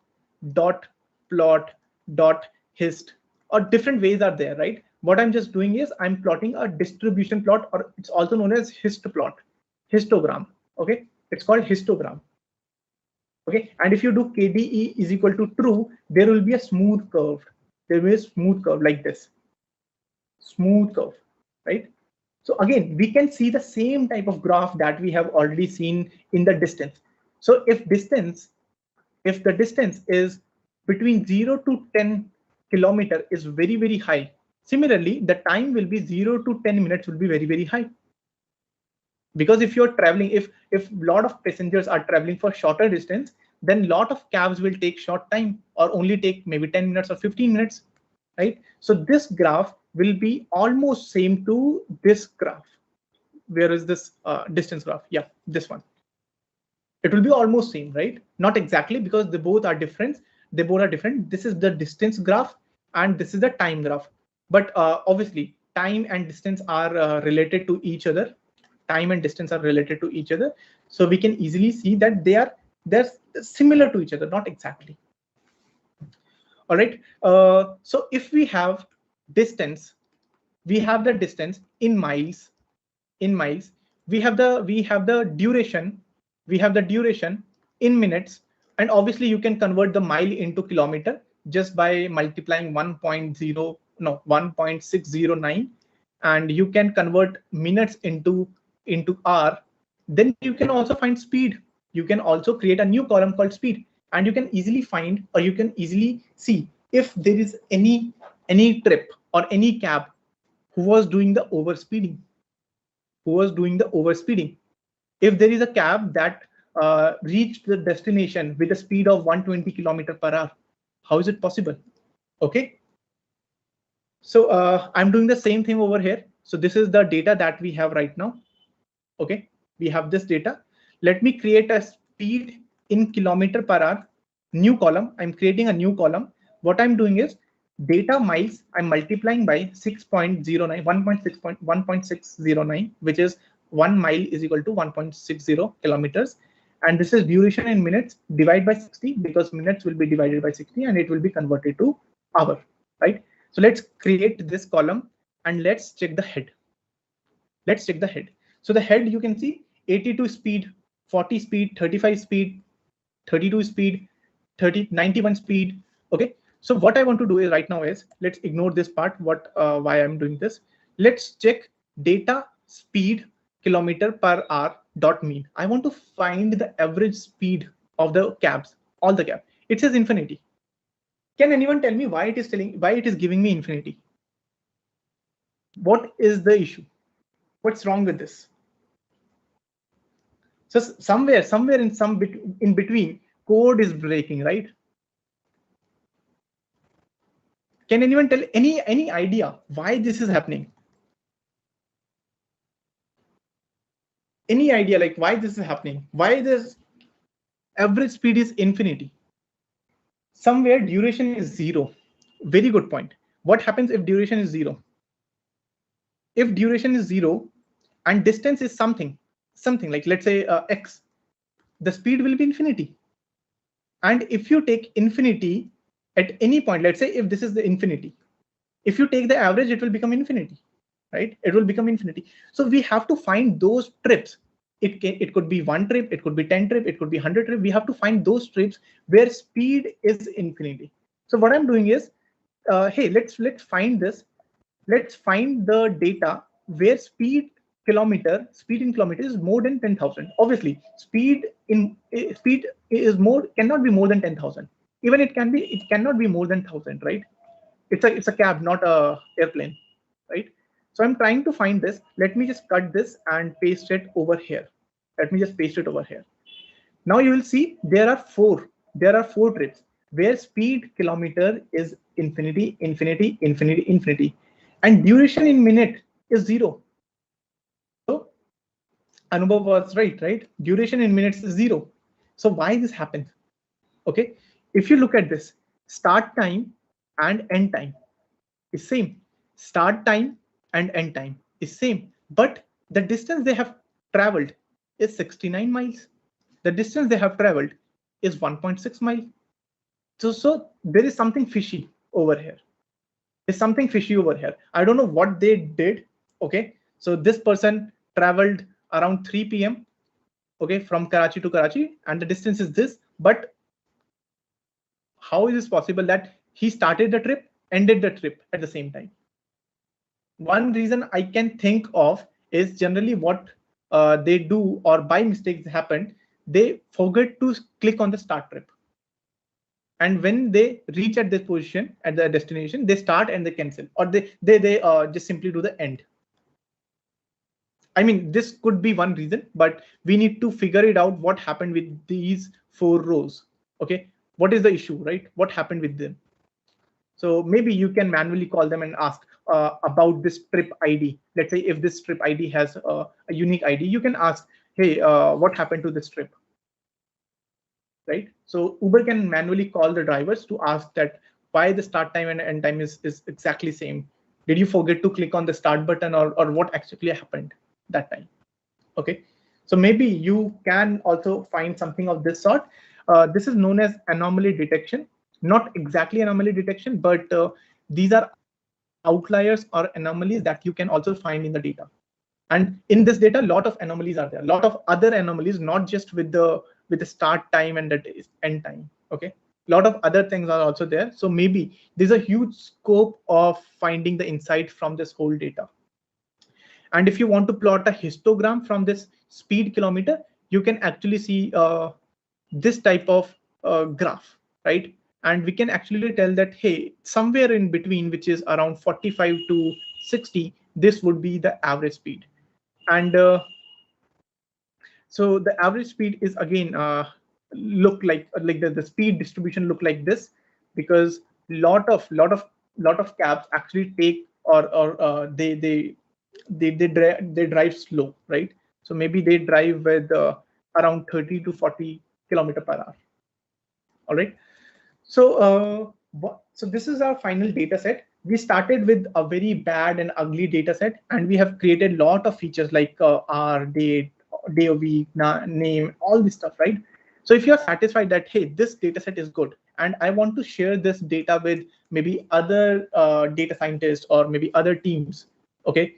hist, or different ways are there, right? What I'm just doing is I'm plotting a distribution plot, or it's also known as hist plot, histogram. Okay, it's called histogram. Okay, and if you do KDE is equal to true, there will be a smooth curve. There will be a smooth curve like this, smooth curve, right? So again, we can see the same type of graph that we have already seen in the distance. So if the distance is between 0 to 10 kilometer is very, very high. Similarly, the time will be 0 to 10 minutes will be very, very high. Because if you're traveling, if a lot of passengers are traveling for shorter distance, then lot of cabs will take short time or only take maybe 10 minutes or 15 minutes, right? So this graph will be almost same to this graph. Where is this distance graph? Yeah, this one. It will be almost same, right? Not exactly, because they both are different. They both are different. This is the distance graph and this is the time graph. But obviously, time and distance are related to each other. Time and distance are related to each other. So we can easily see that they're similar to each other, not exactly. All right. So if we have distance, we have the distance in miles. In miles, we have the duration. We have the duration in minutes, and obviously you can convert the mile into kilometer just by multiplying 1.609, and you can convert minutes into hour. Then you can also find speed. You can also create a new column called speed, and you can easily find, or you can easily see if there is any trip or any cab who was doing the overspeeding. If there is a cab that reached the destination with a speed of 120 km/h, how is it possible? Okay. So I'm doing the same thing over here. So this is the data that we have right now. Okay, we have this data. Let me create a speed in km/h. new column. I'm creating a new column. What I'm doing is data miles. I'm multiplying by 6.09, 1.609, which is 1 mile is equal to 1.60 kilometers. And this is duration in minutes, divide by 60, because minutes will be divided by 60 and it will be converted to hour, right? So let's create this column and let's check the head. Let's check the head. So the head, you can see 82 speed, 40 speed, 35 speed, 32 speed, 91 speed. Okay. So what I want to do is right now is, let's ignore this part, why I'm doing this. Let's check data speed kilometer per hour dot mean. I want to find the average speed of the cabs, all the cab. It says infinity. Can anyone tell me why it is giving me infinity? What is the issue? What's wrong with this? So somewhere in between, code is breaking, right? Can anyone tell any idea why this is happening? Any idea like why this is happening? Why this average speed is infinity? Somewhere duration is 0. Very good point. What happens if duration is 0? If duration is 0 and distance is something like, let's say x, the speed will be infinity. And if you take infinity at any point, let's say if this is the infinity, if you take the average, it will become infinity, right? It will become infinity. So we have to find those trips. It could be 1 trip, it could be 10 trip, it could be 100 trip. We have to find those trips where speed is infinity. So what I'm doing is, hey, let's find this. Let's find the data where speed in kilometer is more than 10,000. Obviously, speed is cannot be more than 10,000. Even it cannot be more than 1,000, right? It's a cab, not a airplane, right? So I'm trying to find this. Let me just cut this and paste it over here. Let me just paste it over here. Now you will see there are four trips where speed kilometer is infinity, infinity, infinity, infinity, and duration in minute is 0. So Anubhav was right? Duration in minutes is 0. So why this happens? Okay, if you look at this, start time and end time is same. Start time and end time is same, but the distance they have traveled is 69 miles. The distance they have traveled is 1.6 miles. So there is something fishy over here. There's something fishy over here. I don't know what they did. Okay, so this person traveled around 3 p.m. okay, from Karachi to Karachi, and the distance is this. But how is it possible that he started the trip, ended the trip at the same time? One reason I can think of is generally what they do, or by mistakes happened, they forget to click on the start trip. And when they reach at this position at the destination, they start and they cancel, or they just simply do the end. I mean, this could be one reason, but we need to figure it out what happened with these 4 rows. Okay, what is the issue, right? What happened with them? So maybe you can manually call them and ask about this trip ID. Let's say if this trip ID has a unique ID, you can ask, hey, what happened to this trip? Right? So Uber can manually call the drivers to ask that why the start time and end time is exactly same. Did you forget to click on the start button, or what actually happened that time? Okay, so maybe you can also find something of this sort. This is known as anomaly detection. Not exactly anomaly detection, but these are outliers or anomalies that you can also find in the data. And in this data, a lot of anomalies are there. A lot of other anomalies, not just with the start time and the end time. Okay, a lot of other things are also there. So maybe there's a huge scope of finding the insight from this whole data. And if you want to plot a histogram from this speed kilometer, you can actually see this type of graph, right? And we can actually tell that, hey, somewhere in between, which is around 45 to 60, this would be the average speed. And so the average speed is again look like the speed distribution look like this, because lot of cabs actually take or they drive slow, right? So maybe they drive with around 30 to 40 kilometer per hour. All right. So so this is our final data set. We started with a very bad and ugly data set, and we have created a lot of features like hour, date, day of week, name, all this stuff, right? So if you're satisfied that, hey, this data set is good, and I want to share this data with maybe other data scientists or maybe other teams, okay?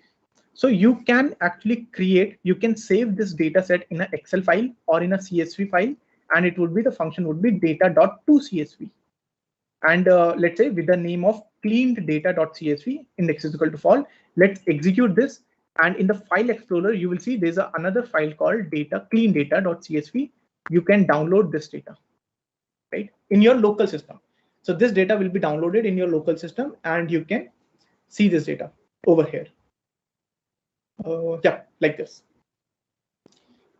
So you can actually you can save this data set in an Excel file or in a CSV file, and it would be, the function would be data.toCSV. And let's say with the name of cleaned data.csv, index is equal to false. Let's execute this. And in the file explorer, you will see there's another file called clean data.csv. You can download this data, right, in your local system. So this data will be downloaded in your local system, and you can see this data over here. Yeah, like this.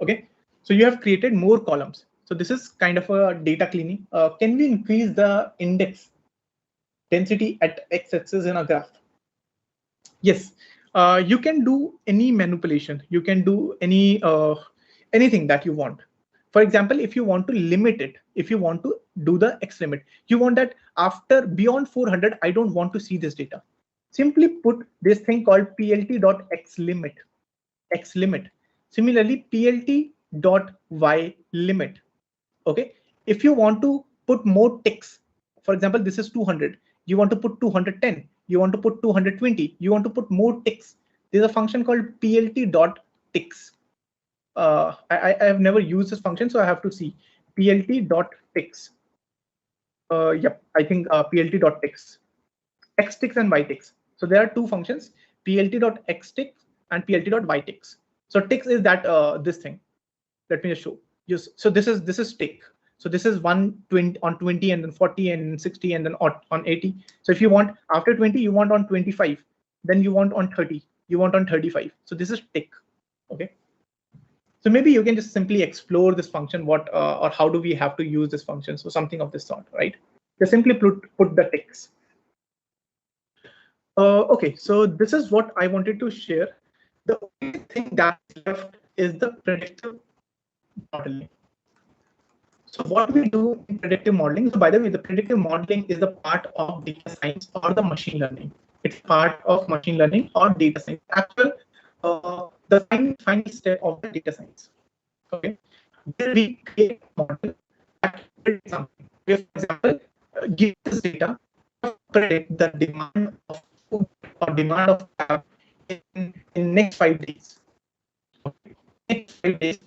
Okay, so you have created more columns. So this is kind of a data cleaning. Can we increase the index density at x-axis in a graph? Yes, you can do any manipulation. You can do anything that you want. For example, if you want to limit it, if you want to do the x limit, you want that after beyond 400, I don't want to see this data. Simply put this thing called plt.xlimit. Xlimit. Similarly, plt.ylimit. Okay, if you want to put more ticks, for example, this is 200, you want to put 210, you want to put 220, you want to put more ticks. There's a function called plt.ticks. I have never used this function, so I have to see plt.ticks. Yep, I think plt.ticks, xticks and yticks. So there are two functions, plt.xticks and plt.yticks. So ticks is that this thing. Let me just show. Yes. So this is tick. So this is 120 on 20 and then 40 and 60 and then on 80. So if you want after 20, you want on 25, then you want on 30, you want on 35. So this is tick. Okay. So maybe you can just simply explore this function, what or how do we have to use this function? So something of this sort, right? Just simply put the ticks. Okay, so this is what I wanted to share. The only thing that's left is the predictive modeling. So what we do in predictive modeling, so by the way, the predictive modeling is the part of data science or the machine learning. It's part of machine learning or data science. Actual, the final step of the data science. Okay, where we create a model that predicts something. For example, give this data to predict the demand of food or demand of cab in next 5 days. Okay. Next 5 days,